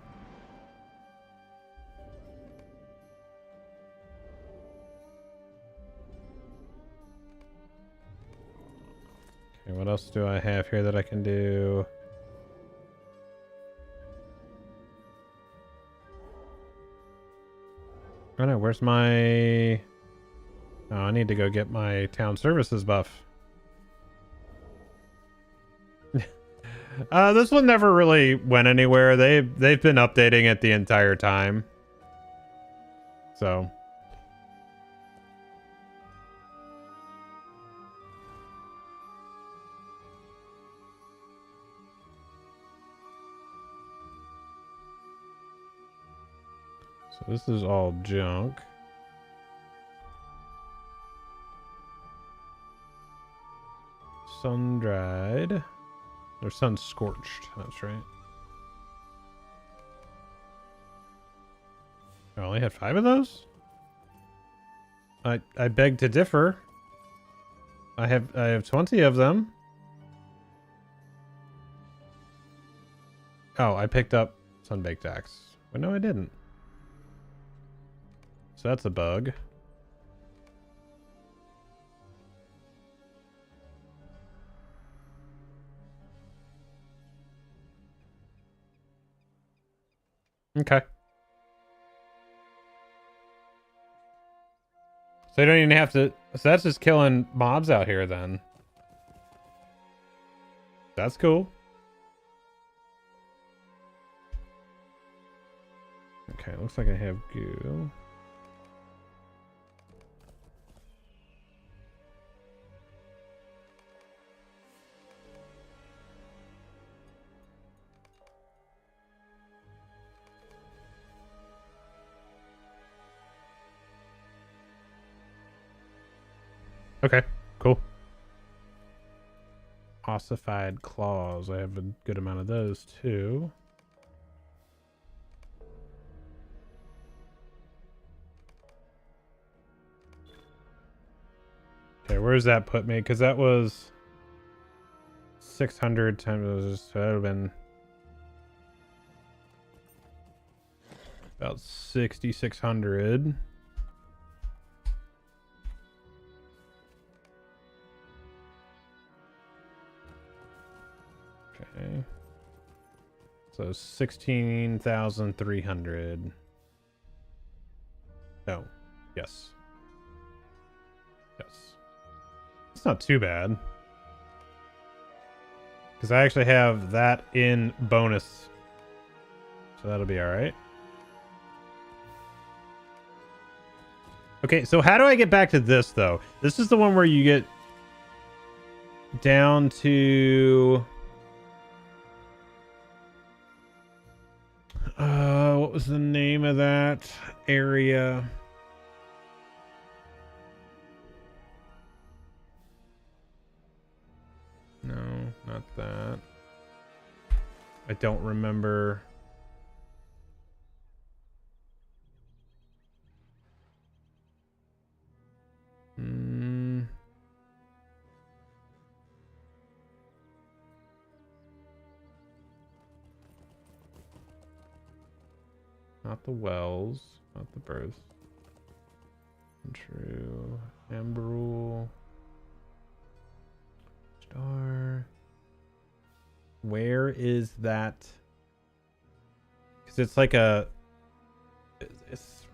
A: Okay, what else do I have here that I can do? Oh no, where's my... Oh, I need to go get my town services buff. This one never really went anywhere. They've been updating it the entire time. So... So this is all junk. Sun-dried. Or sun-scorched, that's right. I only had 5 of those? I beg to differ. I have 20 of them. Oh, I picked up sun-baked axe. But no, I didn't. So that's a bug. Okay. So you don't even have to... So that's just killing mobs out here then. That's cool. Okay, looks like I have goo. Okay, cool. Ossified claws. I have a good amount of those too. Okay, where does that put me? Because that was 600 times. So that would have been about 6,600. Okay. So 16,300. Oh, yes. Yes. It's not too bad. Because I actually have that in bonus. So that'll be alright. Okay, so how do I get back to this, though? This is the one where you get down to... what was the name of that area? No, not that. I don't remember. Not the wells, not the birth. True. Amberul. Star. Where is that? Because it's like a... It's...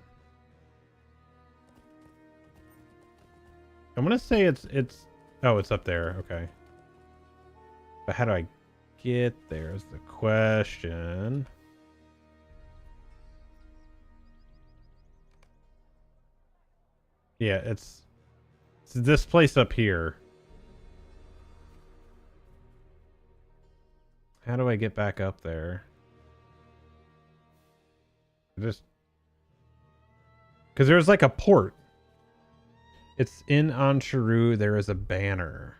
A: I'm gonna say it's... Oh, it's up there. Okay. But how do I get there is the question. Yeah, it's this place up here. How do I get back up there? Just because there's like a port. It's in Ansharu. There is a banner.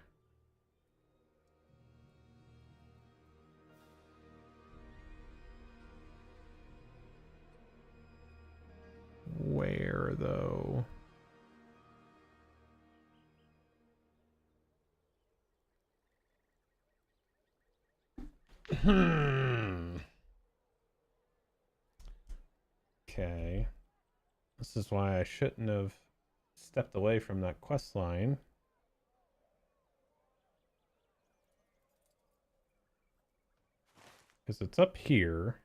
A: Where though? Okay. This is why I shouldn't have stepped away from that quest line. Because it's up here.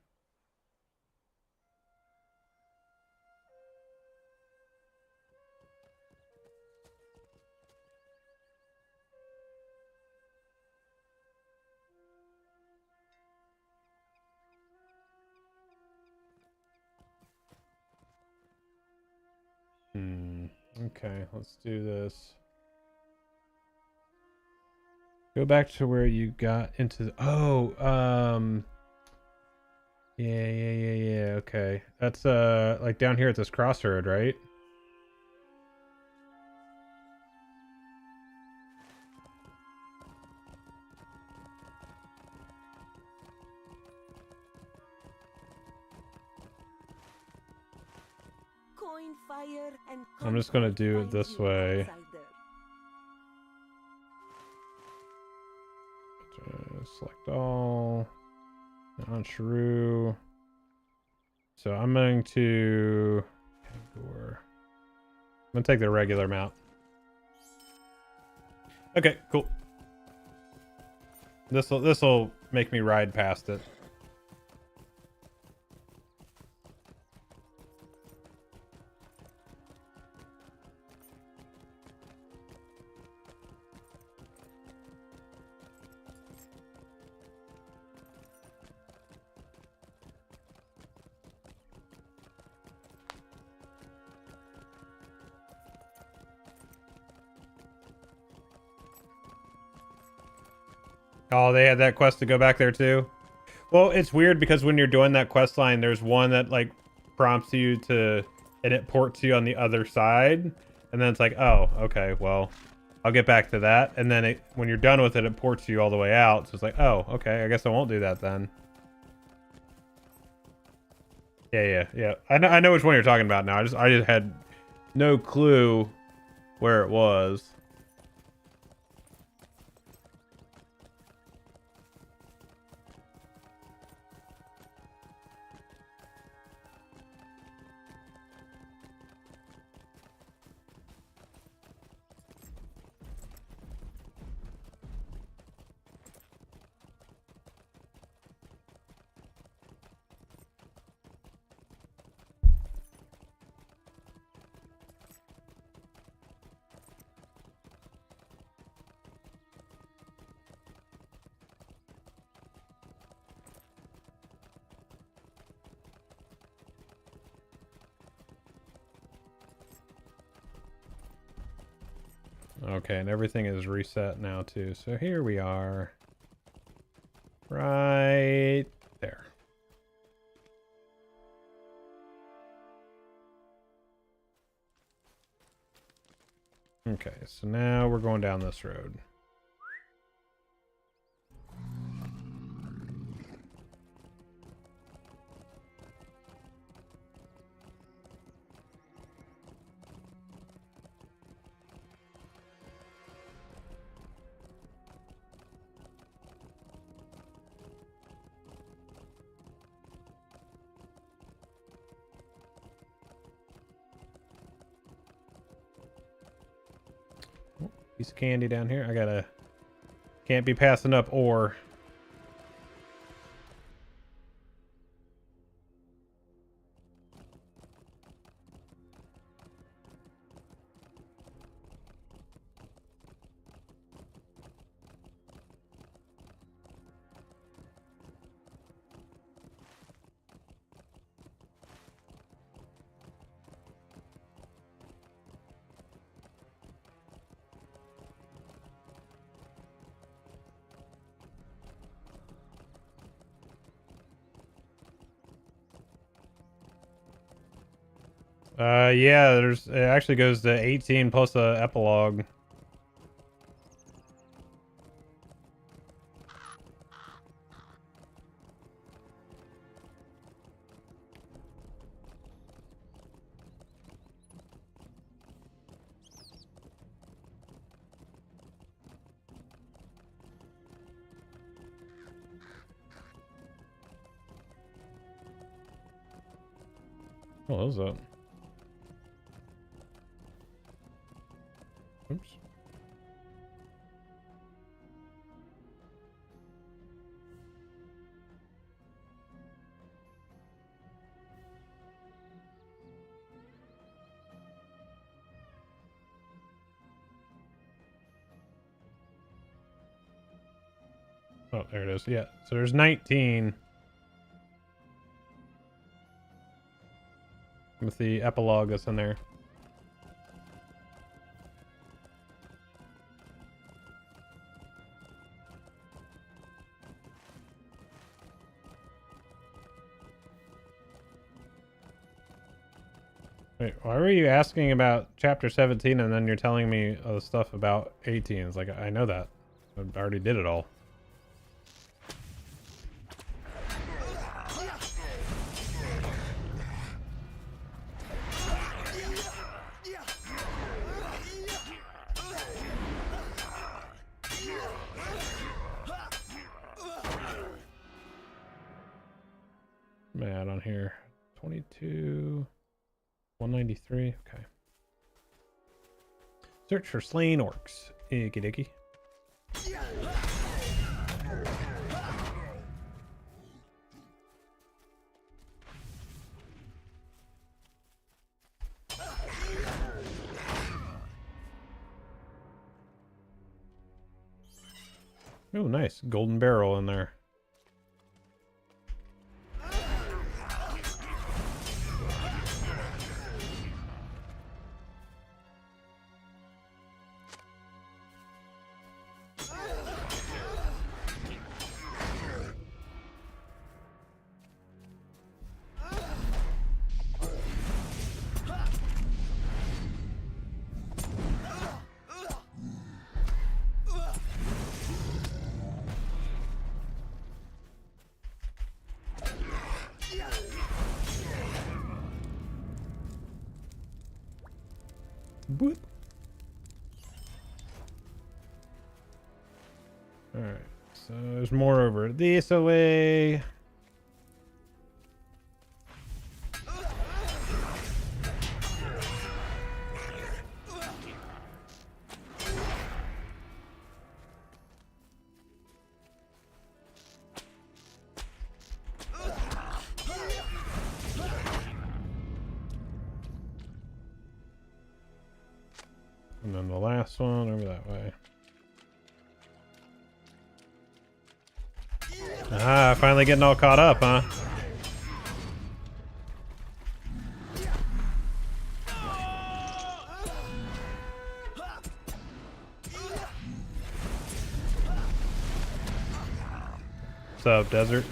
A: Okay, let's do this. Go back to where you got into the... Oh, yeah, okay. That's, like down here at this crossroad, right?
B: Coin, fire, and
A: I'm just gonna
B: comfort
A: do it
B: find
A: this
B: you,
A: way.
B: outsider.
A: Select all. Untrue. So I'm going to... I'm gonna take the regular mount. Okay, cool. This'll make me ride past it. Oh, they had that quest to go back there too? Well, it's weird because when you're doing that quest line, there's one that like prompts you to, and it ports you on the other side. And then it's like, oh, okay, well, I'll get back to that. And then when you're done with it, it ports you all the way out. So it's like, oh, okay, I guess I won't do that then. Yeah. I know which one you're talking about now. I just had no clue where it was. Okay, and everything is reset now too. So here we are. Right there. Okay, so now we're going down this road. Piece of candy down here. Can't be passing up ore. Yeah, it actually goes to 18 plus the epilogue. What was that? Oops. Oh, there it is. Yeah. So there's 19 with the epilogue that's in there. Wait, why were you asking about chapter 17 and then you're telling me the stuff about 18? It's like, I know that. I already did it all. Mad on here. 22... 193. Okay. Search for slain orcs. Icky dicky. Oh, nice. Golden barrel in there. whoop. Alright, so there's more over this way. And then the last one over that way. Ah, finally getting all caught up, huh? What's up, Desert?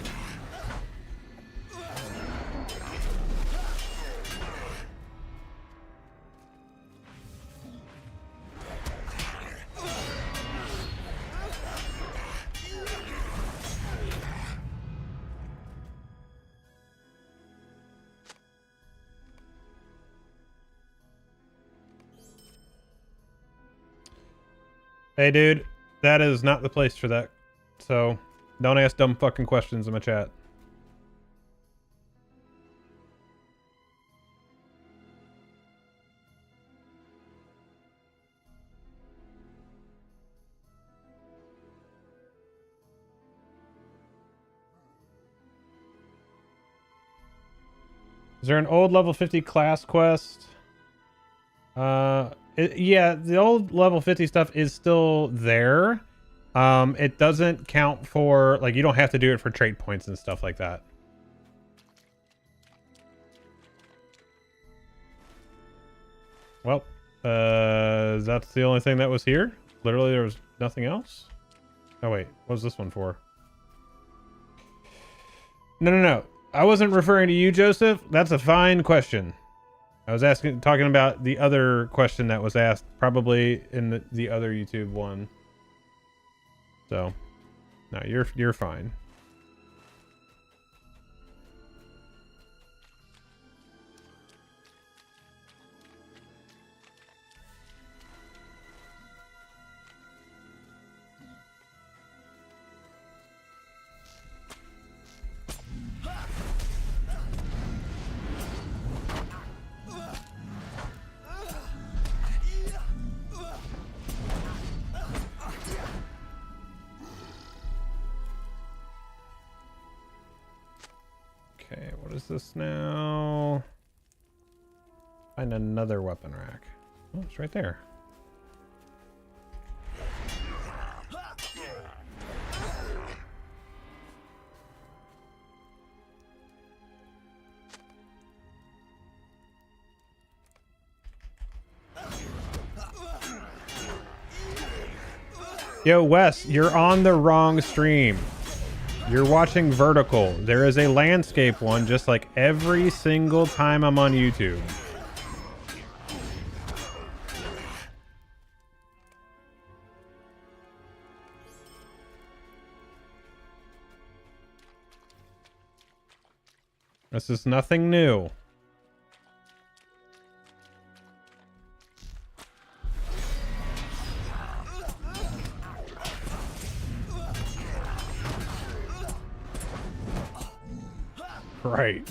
A: Hey, dude, that is not the place for that. So, don't ask dumb fucking questions in my chat. Is there an old level 50 class quest? Yeah, the old level 50 stuff is still there. It doesn't count for, like, you don't have to do it for trait points and stuff like that. Well, that's the only thing that was here? Literally, there was nothing else? Oh, wait. What was this one for? No. I wasn't referring to you, Joseph. That's a fine question. I was talking about the other question that was asked, probably in the other YouTube one. So, no, you're fine. Okay, what is this now? Find another weapon rack. Oh, it's right there. Yo, Wes, you're on the wrong stream. You're watching Vertical. There is a landscape one just like every single time I'm on YouTube. This is nothing new. Right.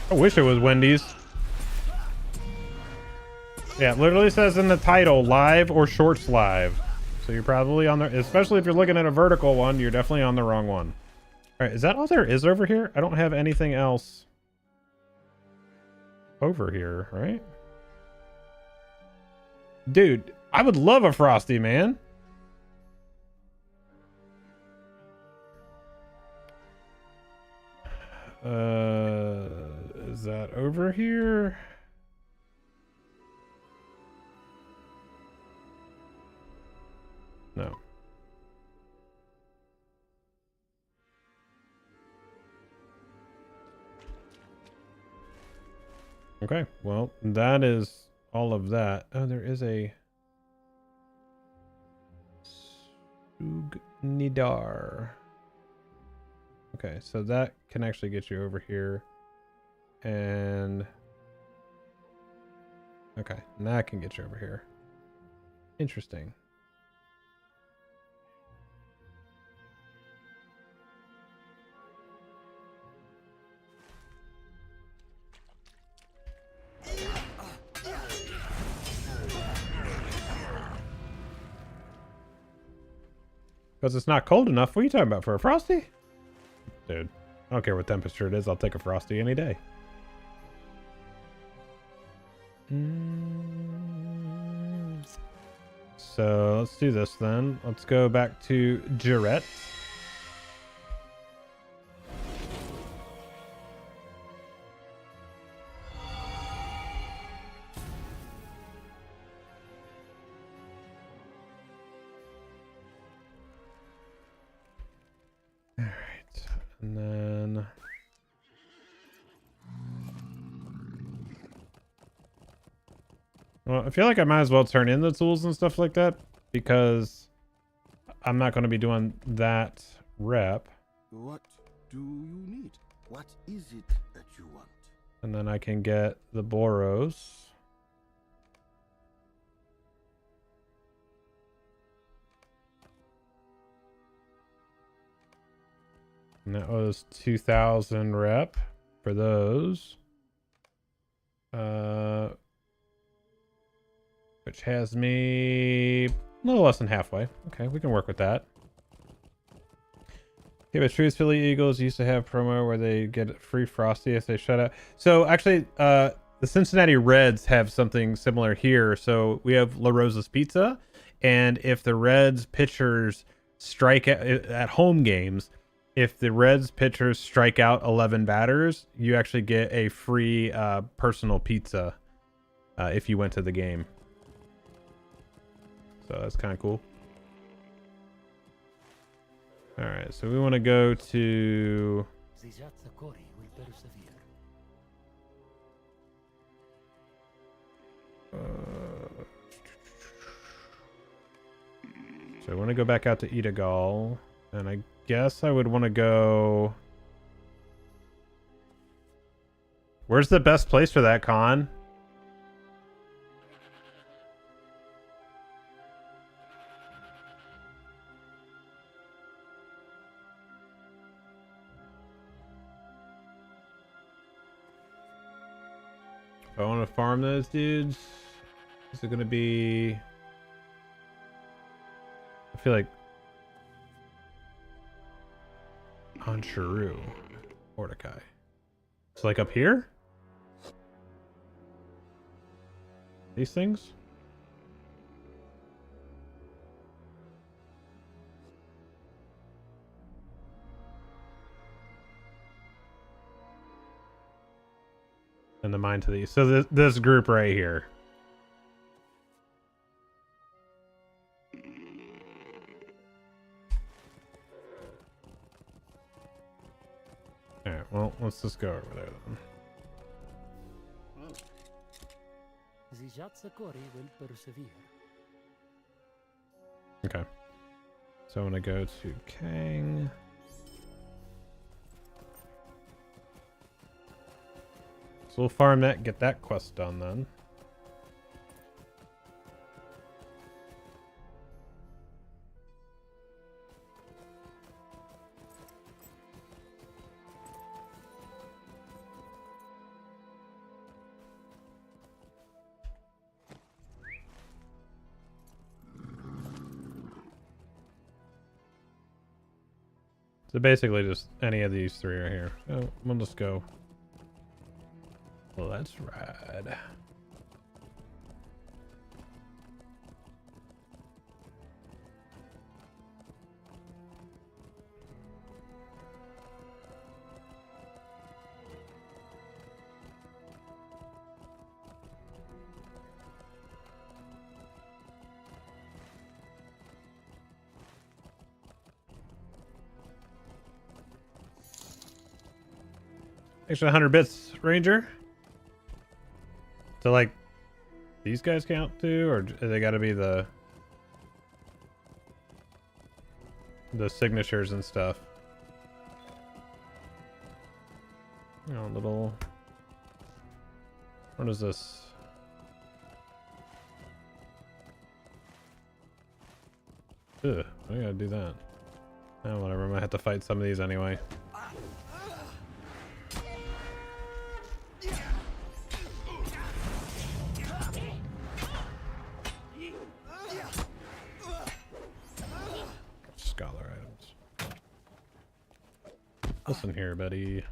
A: I wish it was Wendy's. Yeah, it literally says in the title, live or shorts live. So you're probably on there, especially if you're looking at a vertical one, you're definitely on the wrong one. All right, is that all there is over here? I don't have anything else over here, right? Dude, I would love a Frosty, man. Is that over here? No. Okay, well, that is all of that. Oh, there is a Sugnidar. Okay, so that can actually get you over here. and okay, now I can get you over here. Interesting. Because it's not cold enough. What are you talking about? For a frosty? Dude, I don't care what temperature it is. I'll take a frosty any day. So let's do this then. Let's go back to Jarrett. All right, and then well, I feel like I might as well turn in the tools and stuff like that because I'm not going to be doing that rep.
C: What do you need? What is it that you want?
A: And then I can get the Boros. And that was 2,000 rep for those. Which has me a little less than halfway. Okay, we can work with that. Okay, but True's Philly Eagles used to have promo where they get free Frosty if they shut out. So actually, the Cincinnati Reds have something similar here. So we have La Rosa's Pizza, and if the Reds pitchers strike at home games, if the Reds pitchers strike out 11 batters, you actually get a free personal pizza if you went to the game. So that's kind of cool. All right, so we want to go to so I want to go back out to Idagal, and I guess I would want to go. Where's the best place for that, Con? If I want to farm those dudes, is it going to be... I feel like... Ansharu. Mordecai. It's like up here? These things? And the mine to these. So this group right here. Alright, well, let's just go over there then. Okay. So I'm gonna go to Kang. So we'll farm that, get that quest done then. So basically just any of these three are here. So we'll just go. Let's ride. Extra 100 bits, Ranger. So, like, these guys count too, or they got to be the signatures and stuff? You know, little What is this? Ugh, I gotta do that. Oh, whatever. I might have to fight some of these anyway. Scholar items. Listen here, buddy.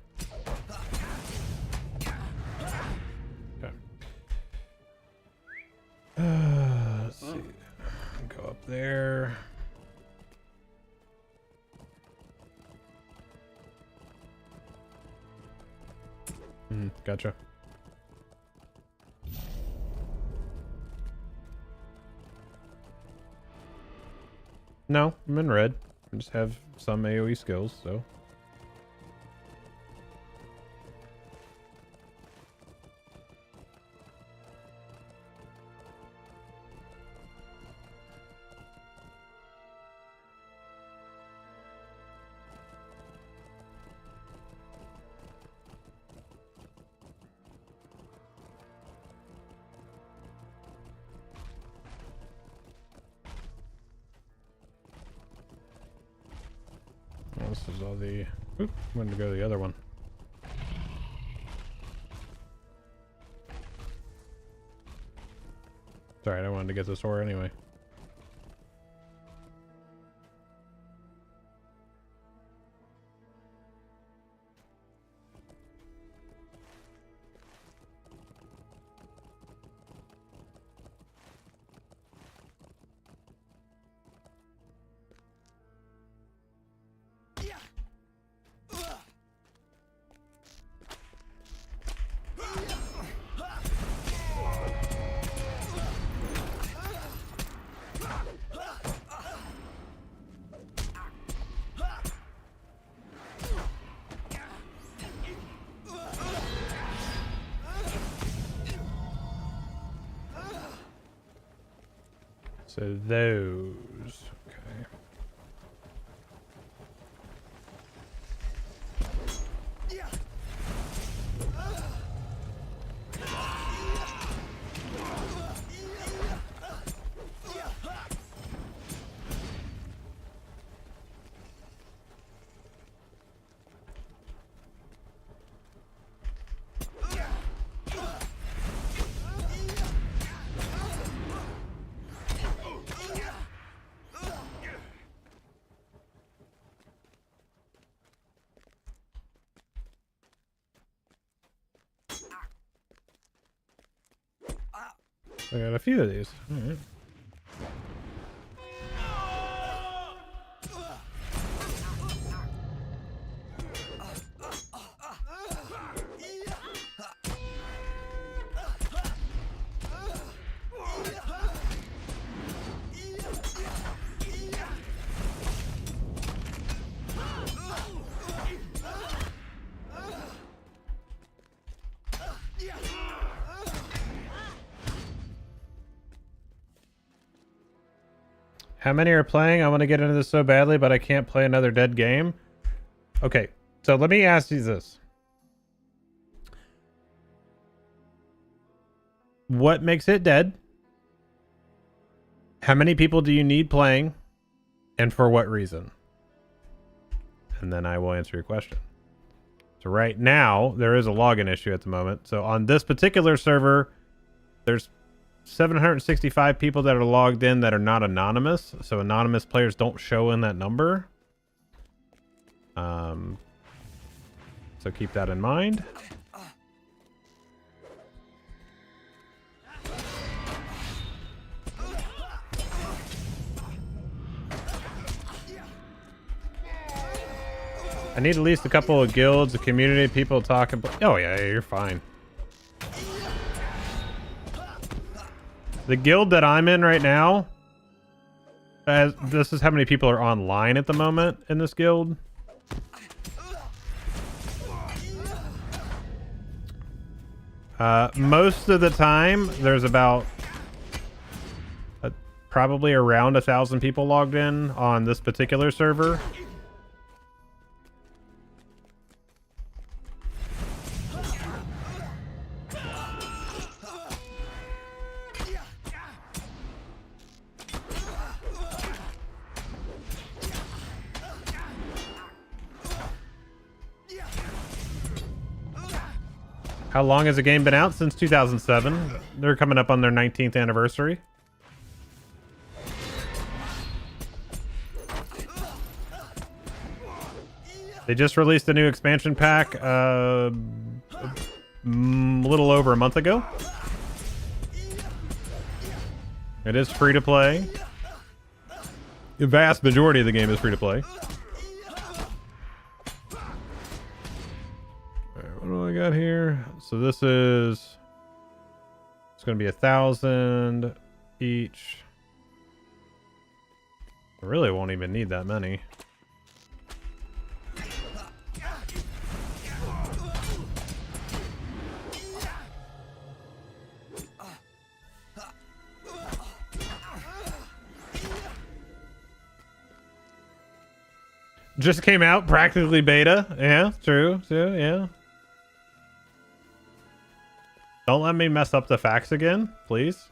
A: Okay. Let's see. Go up there. Gotcha. No, I'm in red. I just have some AoE skills, so. This is all the... Oop, I'm going to go to the other one. Sorry, I wanted to get this ore anyway. So those, okay. I got a few of these. All right. How many are playing? I want to get into this so badly, but I can't play another dead game. Okay, so let me ask you this. What makes it dead? How many people do you need playing? And for what reason? And then I will answer your question. So right now, there is a login issue at the moment. So on this particular server, there's 765 people that are logged in that are not anonymous. So anonymous players don't show in that number. So keep that in mind. I need at least a couple of guilds, a community, people talking. Oh yeah, you're fine. The guild that I'm in right now, this is how many people are online at the moment in this guild. Most of the time, there's about probably around 1,000 people logged in on this particular server. How long has the game been out? Since 2007. They're coming up on their 19th anniversary. They just released a new expansion pack a little over a month ago. It is free to play. The vast majority of the game is free to play. Alright, what do I got here? So this is... It's going to be 1,000 each. I really won't even need that many. Just came out, practically beta. Yeah, true. Yeah. Don't let me mess up the facts again, please.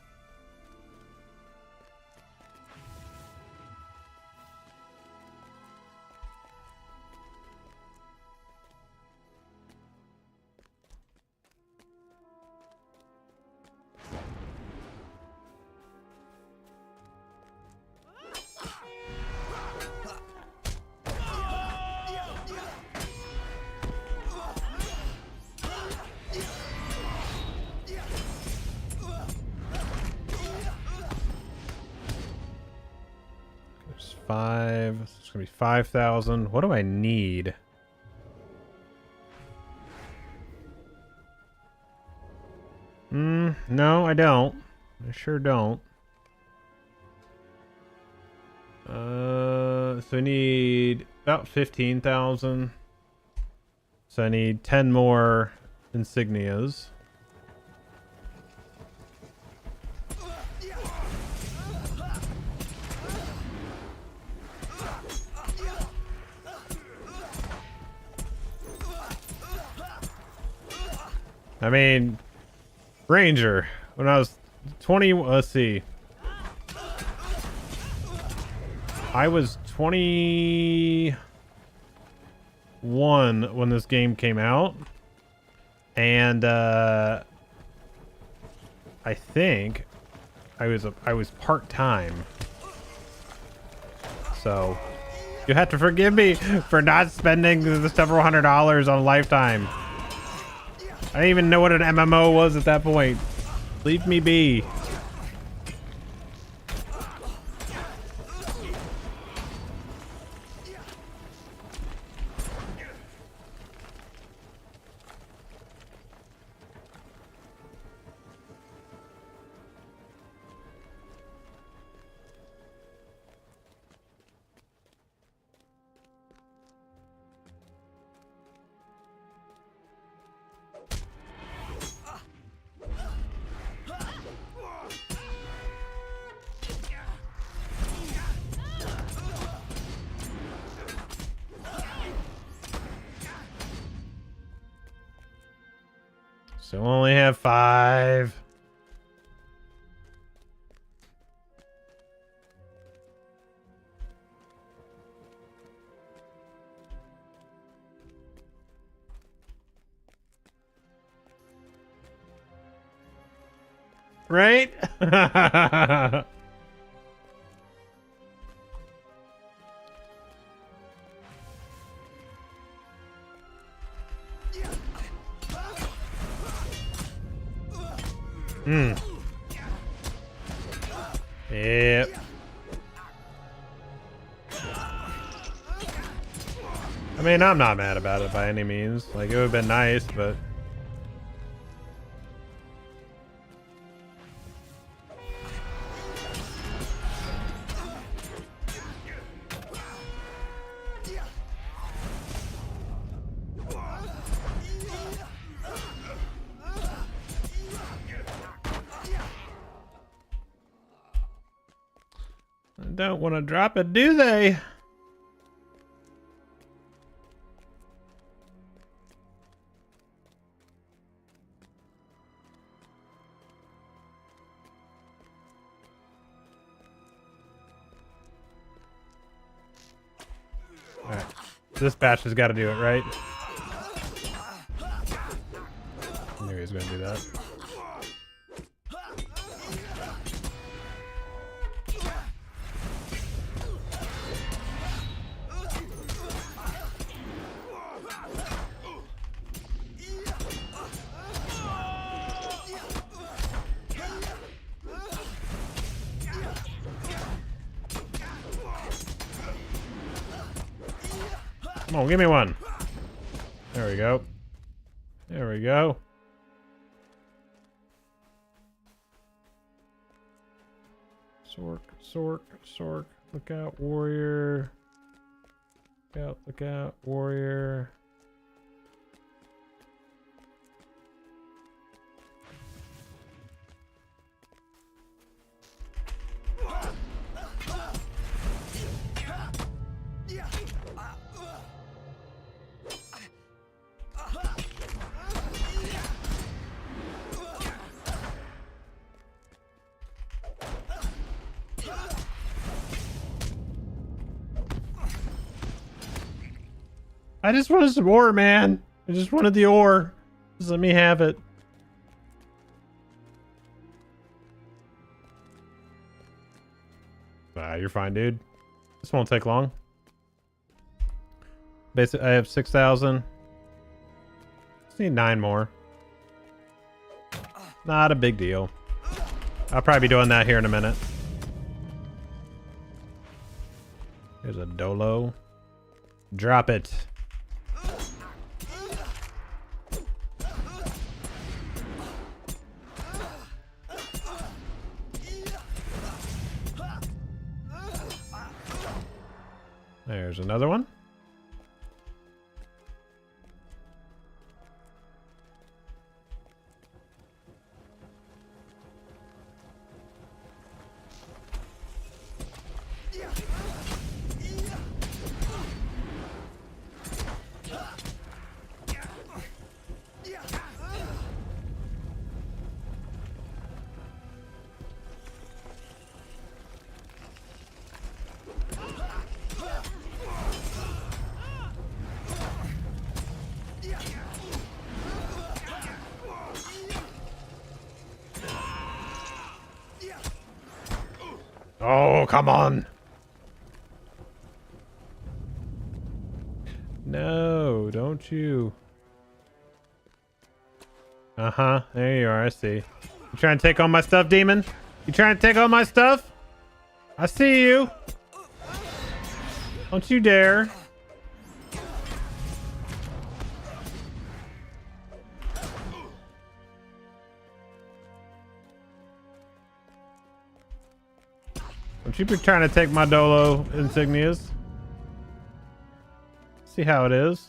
A: It's gonna be 5,000. What do I need? No, I don't. I sure don't. So I need about 15,000. So I need 10 more insignias. I mean, Ranger, when I was 20, let's see. I was 21 when this game came out. And I think I was part-time. So you have to forgive me for not spending the several $100s on Lifetime. I didn't even know what an MMO was at that point. Leave me be. So we only have 5. Right? Yep. I mean, I'm not mad about it by any means. Like, it would have been nice, but... don't want to drop it, do they? All right. This batch has got to do it, right? There he gonna do that. Come on, give me one. There we go. There we go. Sork, Sork, Sork. Look out, warrior. Look out, warrior. I just wanted some ore, man. I just wanted the ore. Just let me have it. You're fine, dude. This won't take long. Basically, I have 6,000. Just need 9 more. Not a big deal. I'll probably be doing that here in a minute. Here's a dolo. Drop it. There's another one. Oh, come on. No, don't you. Uh-huh. There you are. I see. You trying to take all my stuff, demon? You trying to take all my stuff? I see you. Don't you dare. Don't you be trying to take my Dolo insignias. See how it is.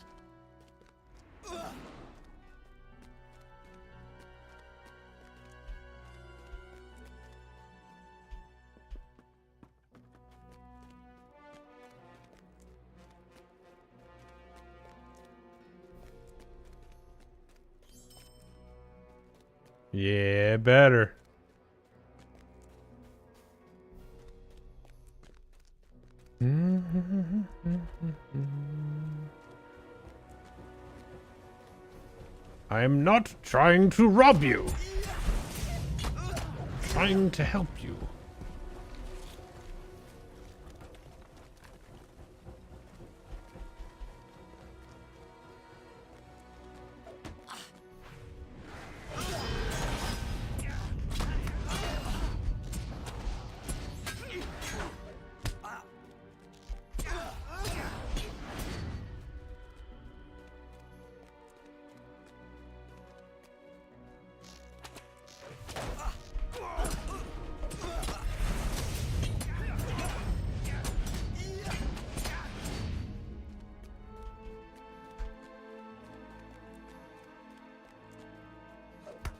A: Yeah, better. I'm not trying to rob you. I'm trying to help you.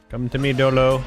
A: Come to me, Dolo.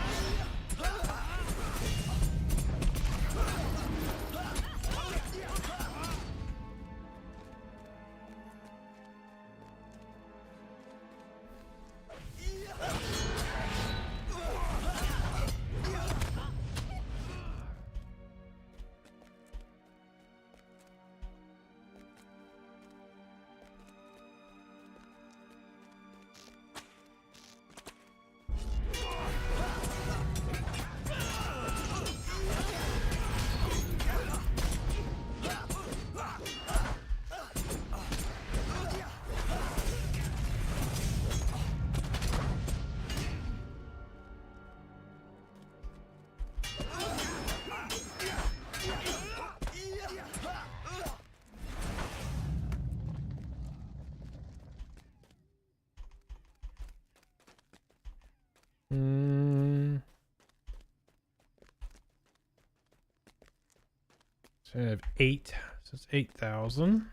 A: So I have 8. So it's 8,000.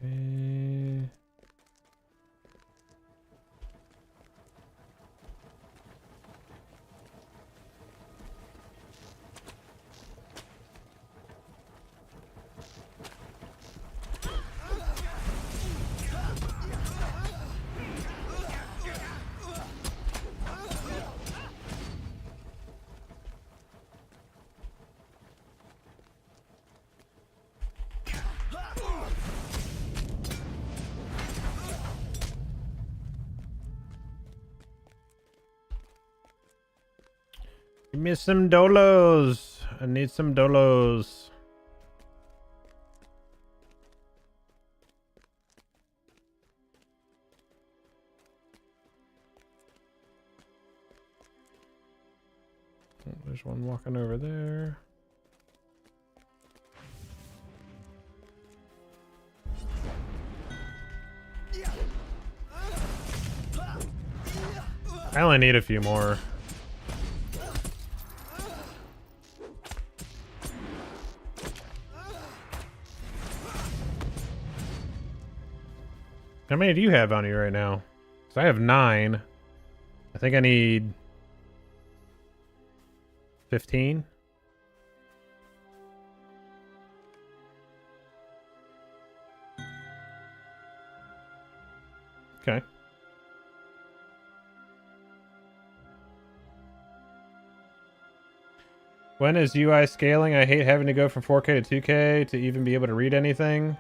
A: Okay. Give me some dolos. I need some dolos. Oh, there's one walking over there. I only need a few more. How many do you have on you right now? So I have 9. I think I need 15. Okay. When is UI scaling? I hate having to go from 4K to 2K to even be able to read anything.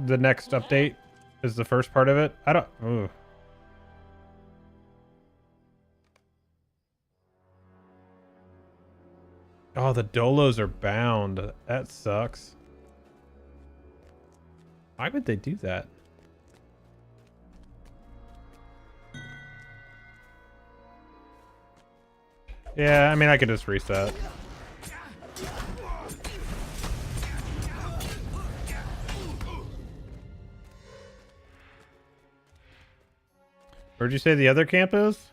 A: The next update is the first part of it. I don't... Ooh. Oh, the dolos are bound. That sucks. Why would they do that? Yeah, I mean, I could just reset. Where'd you say the other camp is?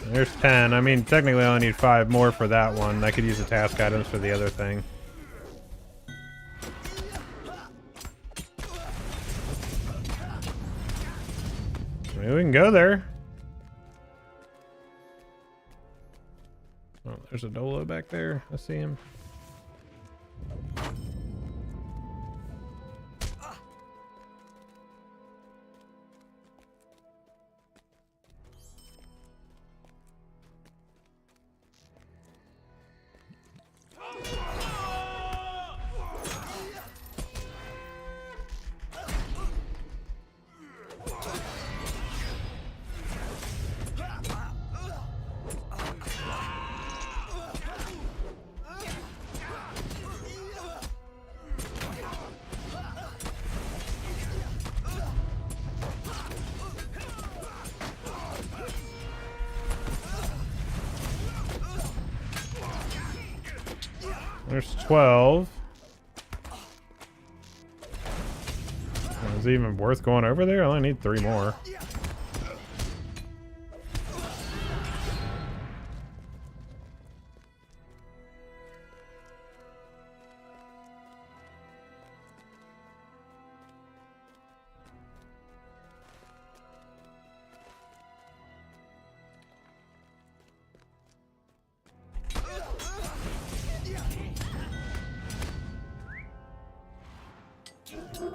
A: There's 10. I mean, technically I only need 5 more for that one. I could use the task items for the other thing. I mean, we can go there. Oh, there's a dolo back there. I see him. There's 12. Is it even worth going over there? I only need 3 more.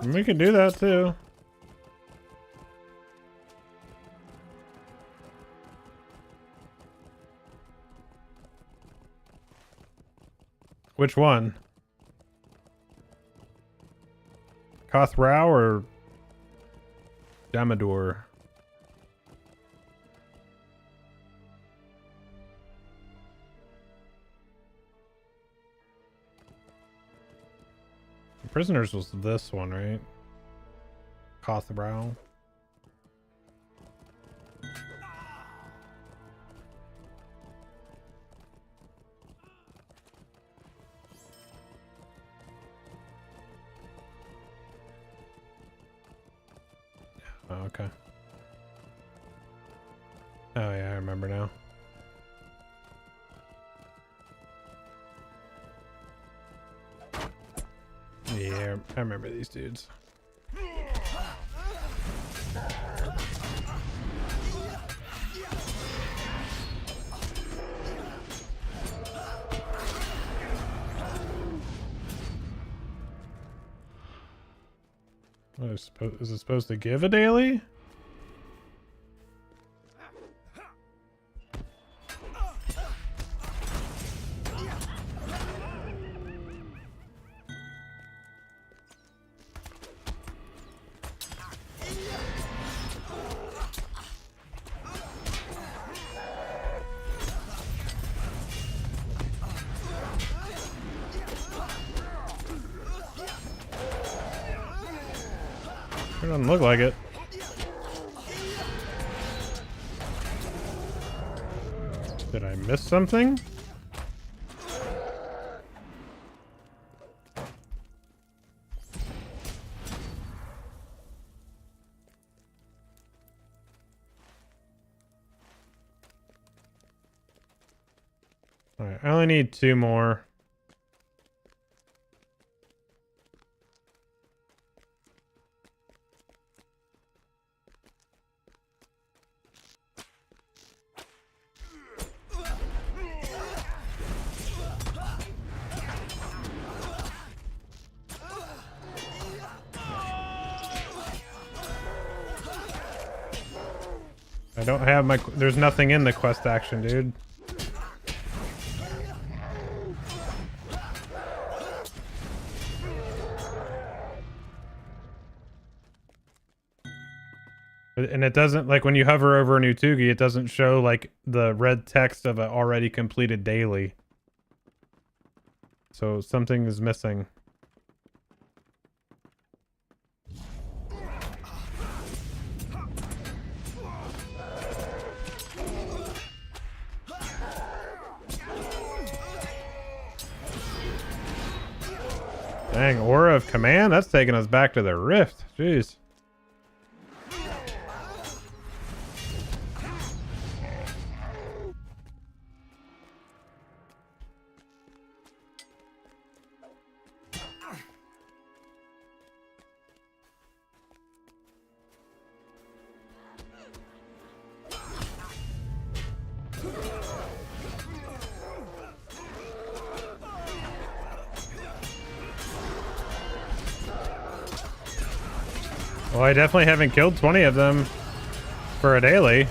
A: We can do that too. Which one? Kothrau or Damador? Prisoners was this one, right? Kothbrow. Oh, okay. Oh yeah, I remember now. Yeah, I remember these dudes. What is it supposed to give a daily? It doesn't look like it. Did I miss something? Alright, I only need 2 more. I don't have my... There's nothing in the quest action, dude. And it doesn't, like, when you hover over a new Tugi, it doesn't show, like, the red text of an already completed daily. So something is missing. Dang, Aura of Command? That's taking us back to the Rift. Jeez. Well, I definitely haven't killed 20 of them for a daily.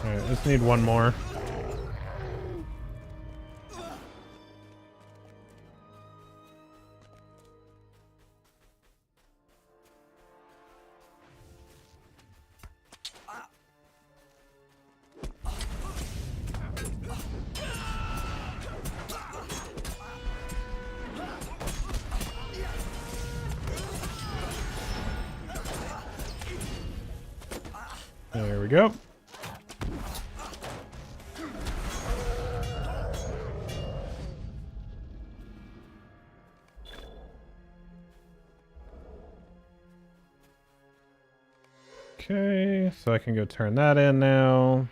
A: Alright, let's need 1 more. There we go. Okay, so I can go turn that in now.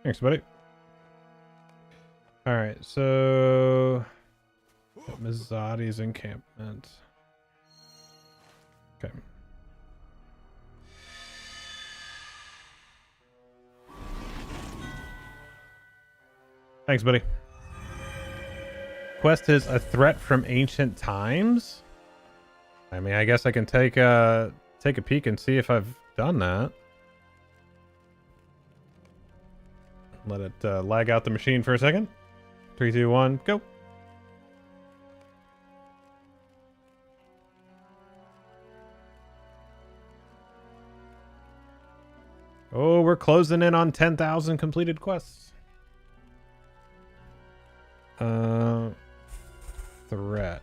A: Thanks, buddy. All right, so Mizzati's encampment. Okay. Thanks, buddy. quest is a threat from ancient times. I mean, I guess I can take a peek and see if I've done that. Let it lag out the machine for a second. 3, 2, 1, go. Oh, we're closing in on 10,000 completed quests. Threat.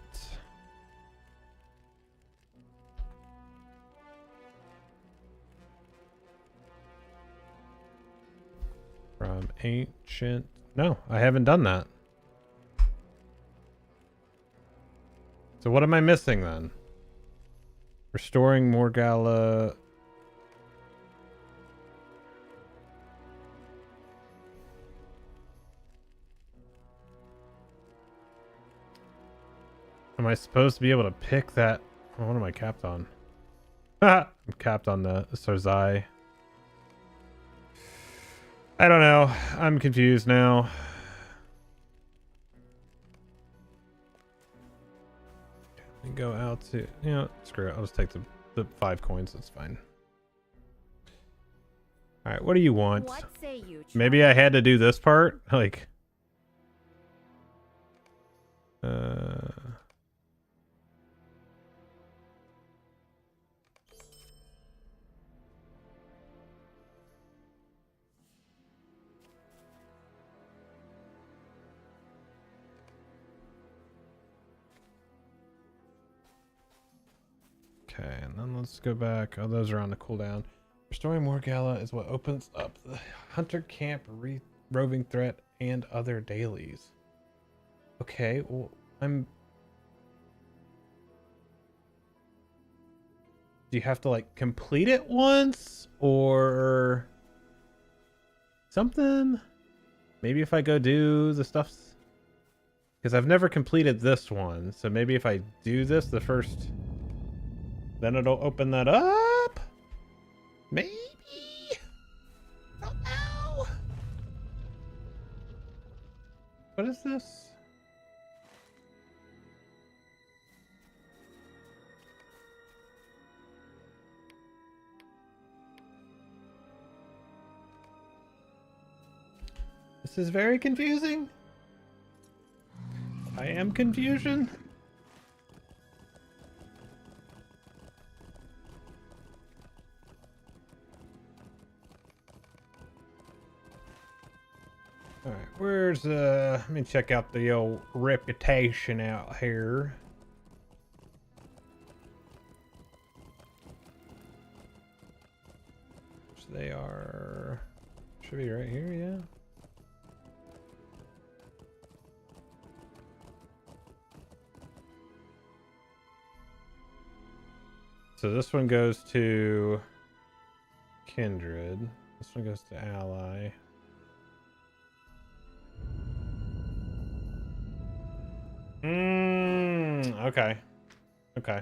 A: From ancient... No, I haven't done that. So what am I missing then? Restoring Morgalla... Am I supposed to be able to pick that? Oh, what am I capped on? I'm capped on the Sarzai. I don't know. I'm confused now. Go out to... Yeah, screw it. I'll just take the 5 coins. That's fine. Alright, what do you want?
D: What say you,
A: Maybe I had to do this part? Like... Okay, and then let's go back. Oh, those are on the cooldown. Restoring Morgalla is what opens up the Hunter Camp, Roving Threat, and other dailies. Okay, well, do you have to, like, complete it once? Or... something? Maybe if I go do the stuff... Because I've never completed this one. So maybe if I do this, the first... Then it'll open that up? Maybe? I don't know. What is this? This is very confusing. I am confusion. All right, where's let me check out the old reputation out here. So they are, should be right here, yeah. So this one goes to Kindred. This one goes to Ally. Okay. Okay.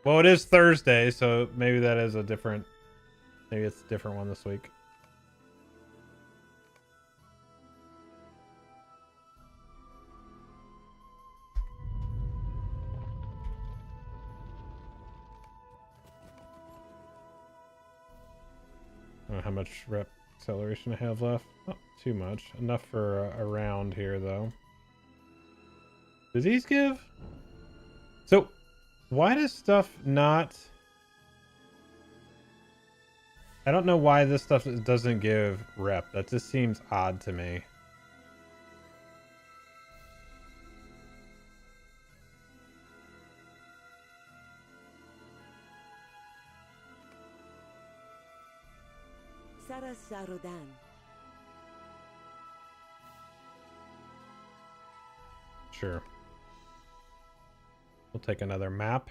A: Well, it is Thursday, so maybe that is a different... Maybe it's a different one this week. I don't know how much rep acceleration I have left. Not too much. Enough for a round here, though. Do these give? So, why does stuff not... I don't know why this stuff doesn't give rep. That just seems odd to me.
B: Sarasarodan.
A: Sure. We'll take another map.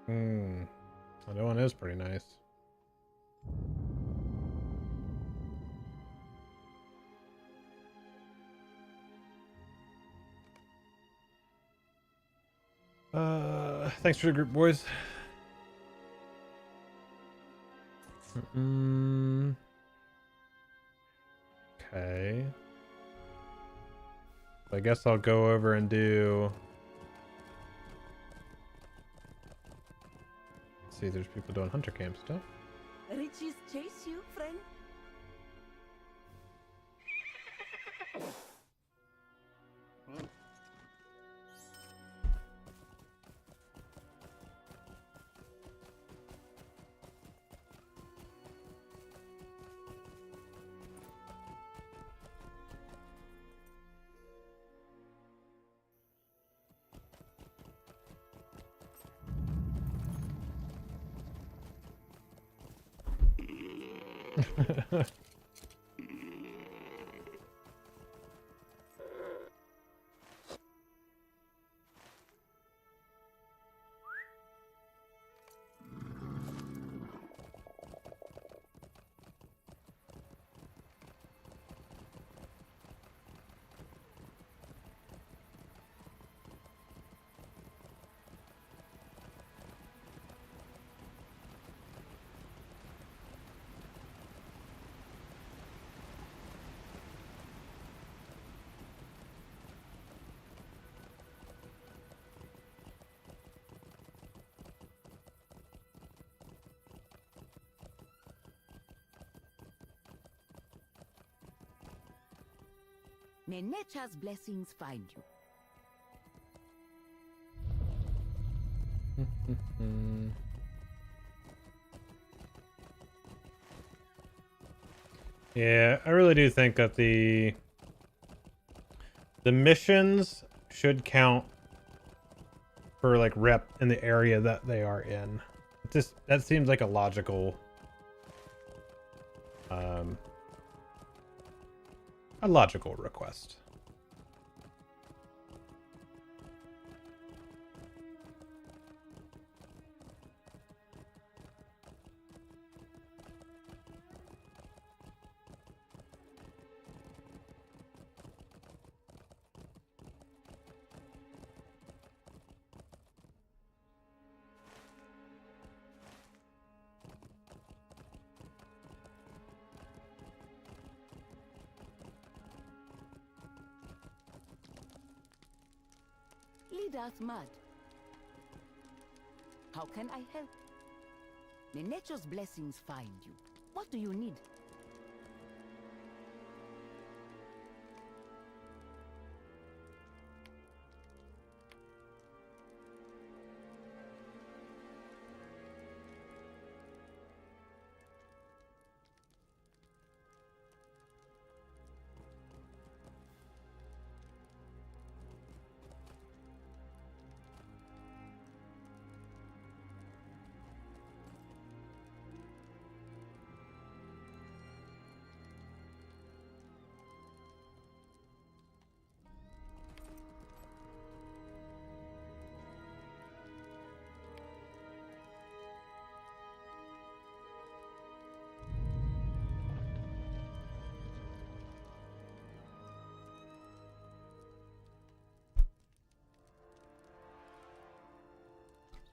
A: That one is pretty nice. Thanks for the group, boys. Okay. I guess I'll go over and do... Let's see, there's people doing hunter camp stuff.
B: Riches chase you, friend. May nature's blessings find you.
A: Yeah, I really do think that the missions should count for like rep in the area that they are in. That seems like a logical request.
B: Lead us mud. How can I help? May nature's blessings find you. What do you need?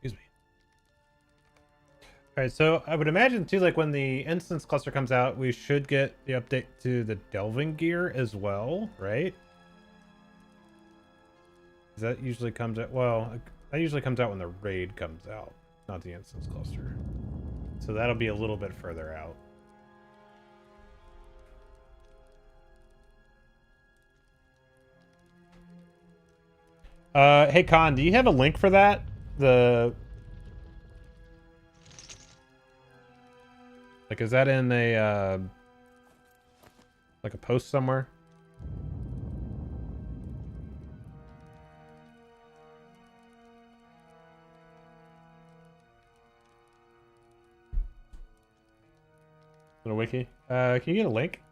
A: Excuse me. All right, so I would imagine too, like when the instance cluster comes out, we should get the update to the delving gear as well, right? That usually comes out, well, that usually comes out when the raid comes out, not the instance cluster. So that'll be a little bit further out. Hey Con, do you have a link for that? Like, is that in a, like a post somewhere? In a wiki? Can you get a link?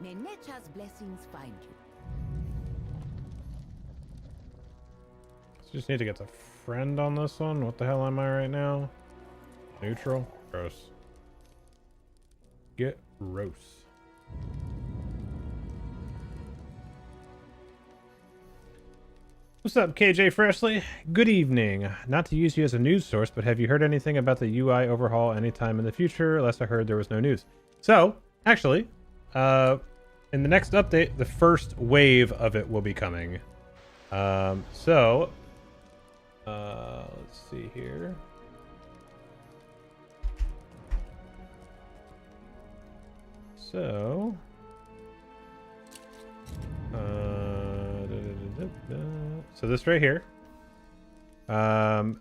B: May nature's blessings find you.
A: Just need to get the friend on this one. What the hell am I right now? Neutral? Gross. Get gross. What's up, KJ Freshly? Good evening. Not to use you as a news source, but have you heard anything about the UI overhaul anytime in the future? Last I heard, there was no news. So, actually, in the next update, the first wave of it will be coming. Let's see here. So, so this right here, or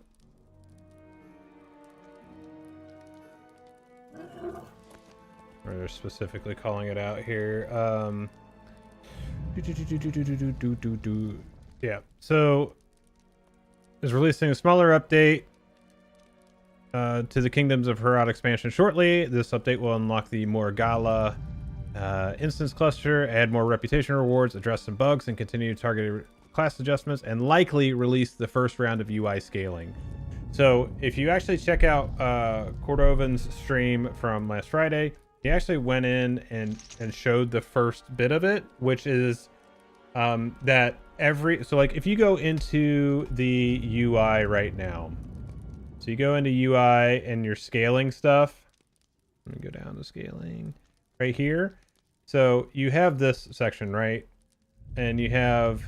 A: they're specifically calling it out here. Yeah, so is releasing a smaller update to the Kingdoms of Herod expansion shortly. This update will unlock the Morgala instance cluster, add more reputation rewards, address some bugs, and continue targeted class adjustments, and likely release the first round of UI scaling. So if you actually check out Cordovan's stream from last Friday, he actually went in and showed the first bit of it, which is that so like if you go into the UI right now, so you go into UI and you're scaling stuff. Let me go down to scaling right here. So you have this section, right? And you have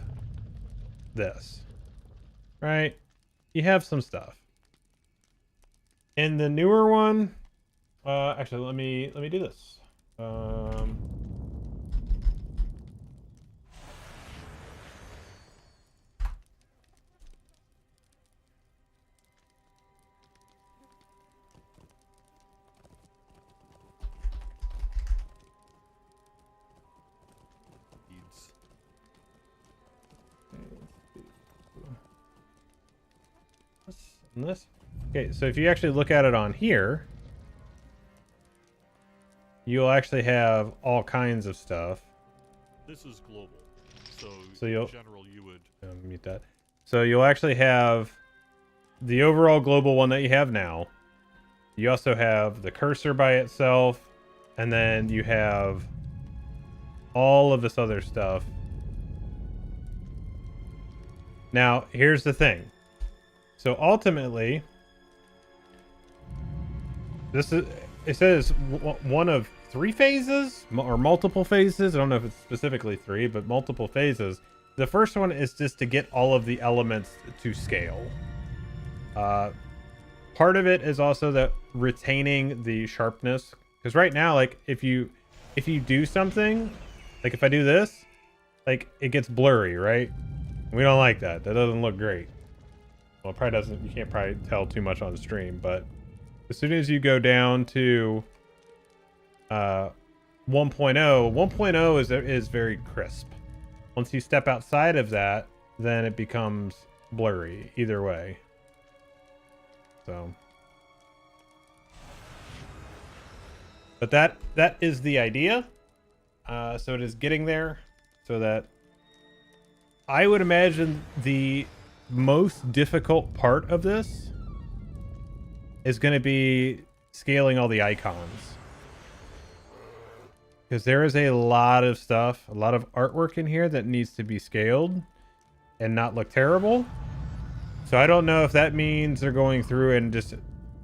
A: this, right? You have some stuff. In the newer one, actually, let me do this. And this. Okay, so if you actually look at it on here, you'll actually have all kinds of stuff.
D: This is global,
A: so you'll,
D: in general you would
A: mute that. So you'll actually have the overall global one that you have now. You also have the cursor by itself, and then you have all of this other stuff. Now, here's the thing. So ultimately, this is, it says one of 3 phases or multiple phases. I don't know if it's specifically 3, but multiple phases. The first one is just to get all of the elements to scale. Part of it is also that retaining the sharpness, because right now, like if you do something, like if I do this, like it gets blurry, right? We don't like that. That doesn't look great. Well, it probably doesn't. You can't probably tell too much on the stream, but as soon as you go down to 1.0, 1.0 is very crisp. Once you step outside of that, then it becomes blurry either way. So, but that is the idea. So it is getting there, so that I would imagine the most difficult part of this is going to be scaling all the icons, because there is a lot of stuff, a lot of artwork in here that needs to be scaled and not look terrible. So I don't know if that means they're going through and just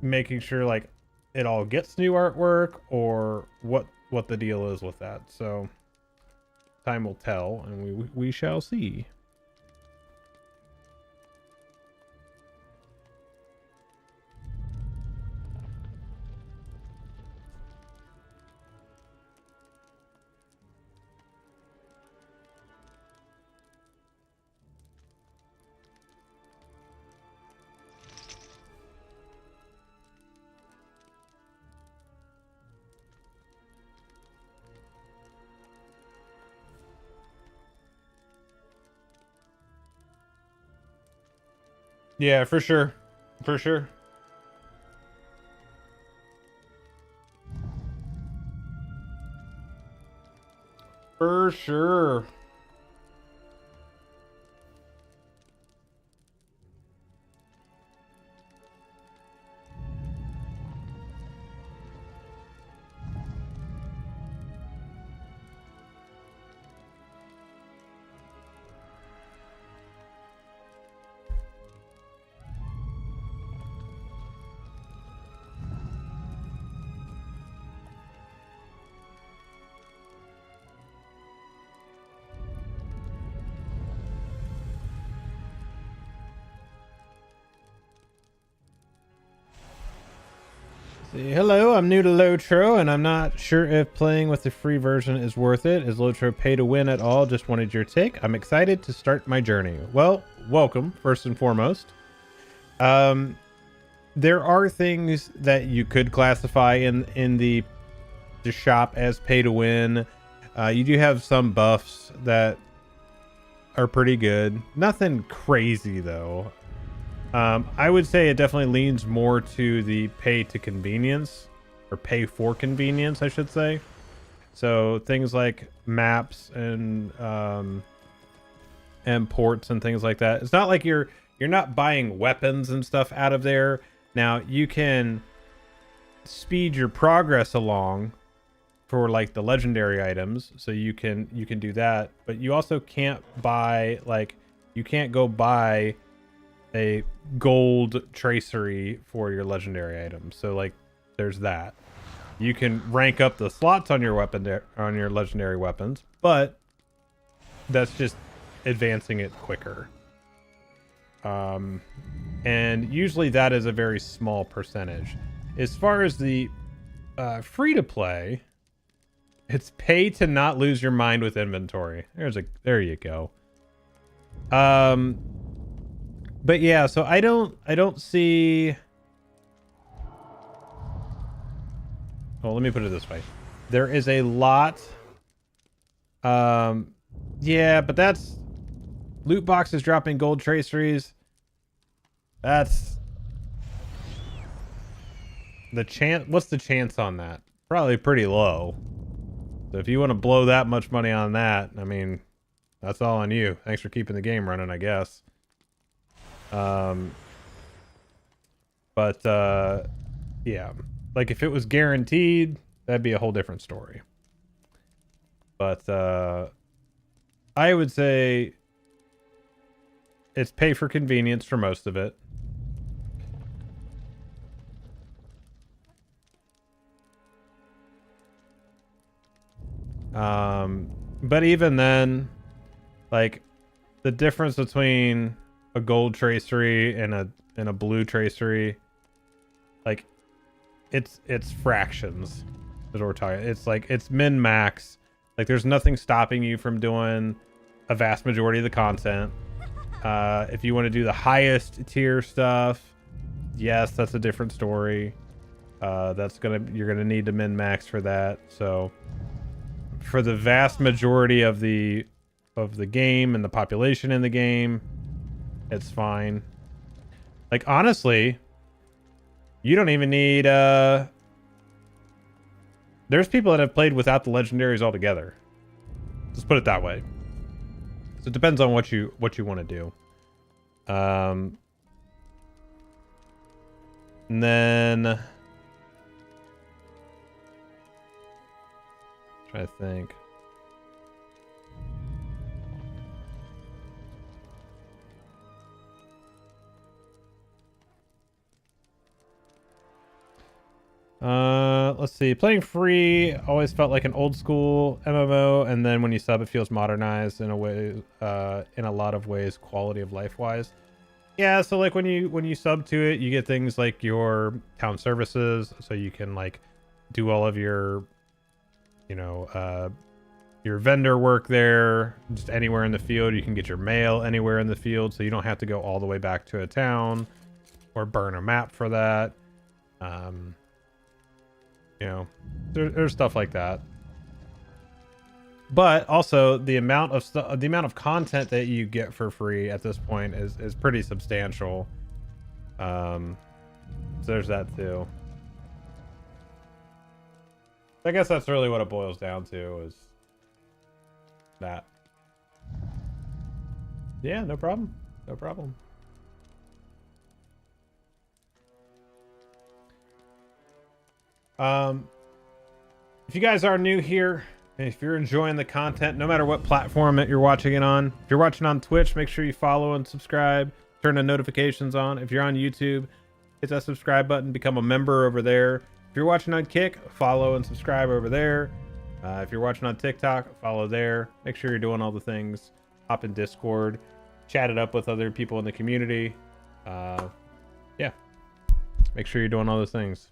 A: making sure like it all gets new artwork, or what the deal is with that. So time will tell, and we shall see. Yeah, for sure. For sure. For sure. See, hello, I'm new to LOTRO, and I'm not sure if playing with the free version is worth it. Is LOTRO pay to win at all? Just wanted your take. I'm excited to start my journey. Well, welcome, first and foremost. There are things that you could classify in the shop as pay to win. You do have some buffs that are pretty good. Nothing crazy, though. I would say it definitely leans more to the pay to convenience, or pay for convenience, I should say. So things like maps and ports and things like that. It's not like you're not buying weapons and stuff out of there. Now you can speed your progress along for like the legendary items, so you can do that, but you also can't buy, like, you can't go buy a gold tracery for your legendary items. So like there's that. You can rank up the slots on your weapon, on your legendary weapons, but that's just advancing it quicker. And usually that is a very small percentage. As far as the free to play, it's pay to not lose your mind with inventory. There you go. But yeah, so I don't see. Well, let me put it this way. There is a lot. Yeah, but that's loot boxes dropping gold traceries. That's the chance. What's the chance on that? Probably pretty low. So if you want to blow that much money on that, I mean, that's all on you. Thanks for keeping the game running, I guess. Yeah, like if it was guaranteed, that'd be a whole different story. But I would say it's pay for convenience for most of it. But even then, like, the difference between a gold tracery and a blue tracery, like, it's fractions is what we're talking. It's like, it's min max. Like, there's nothing stopping you from doing a vast majority of the content. If you want to do the highest tier stuff, yes, that's a different story. You're gonna need to min max for that. So for the vast majority of the game and the population in the game, it's fine. Like, honestly, you don't even need there's people that have played without the legendaries altogether. Just put it that way. So it depends on what you want to do. And then try to think. Let's see. Playing free always felt like an old school MMO, and then when you sub, it feels modernized in a way, in a lot of ways, quality of life wise. Yeah, so like when you sub to it, you get things like your town services, so you can like do all of your, you know, your vendor work there, just anywhere in the field. You can get your mail anywhere in the field, so you don't have to go all the way back to a town or burn a map for that. You know, there's stuff like that. But also the amount of content that you get for free at this point is pretty substantial. So there's that too. I guess that's really what it boils down to, is that. Yeah, no problem. No problem. If you guys are new here, and if you're enjoying the content, no matter what platform that you're watching it on, if you're watching on Twitch, make sure you follow and subscribe. Turn the notifications on. If you're on YouTube, hit that subscribe button. Become a member over there. If you're watching on Kick, follow and subscribe over there. If you're watching on TikTok, follow there. Make sure you're doing all the things. Hop in Discord. Chat it up with other people in the community. Yeah. Make sure you're doing all those things.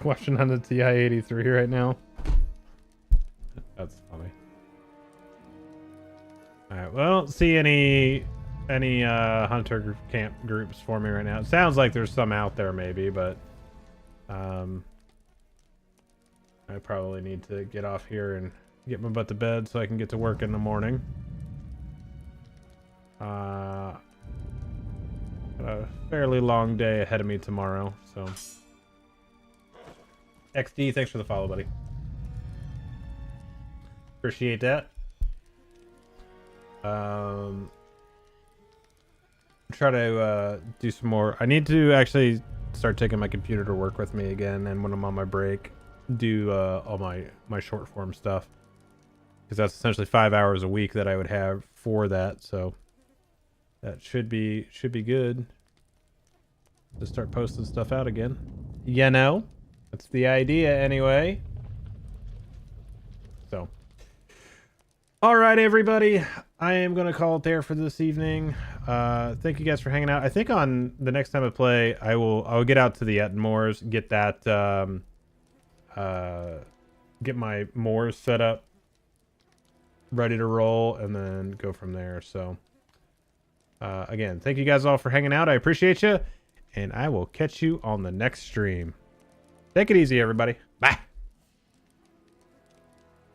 A: Watching on the TI-83 right now. That's funny. Alright, well, I don't see any hunter camp groups for me right now. It sounds like there's some out there maybe, but I probably need to get off here and get my butt to bed so I can get to work in the morning. Got a fairly long day ahead of me tomorrow, so XD, thanks for the follow, buddy. Appreciate that. Try to do some more. I need to actually start taking my computer to work with me again, and when I'm on my break, do all my short form stuff, because that's essentially 5 hours a week that I would have for that. So that should be good to start posting stuff out again. You know. That's the idea anyway. So, all right, everybody. I am going to call it there for this evening. Thank you guys for hanging out. I think on the next time I play, I'll get out to the Ettenmoors, get that, get my moors set up, ready to roll, and then go from there. So, again, thank you guys all for hanging out. I appreciate you, and I will catch you on the next stream. Take it easy, everybody. Bye.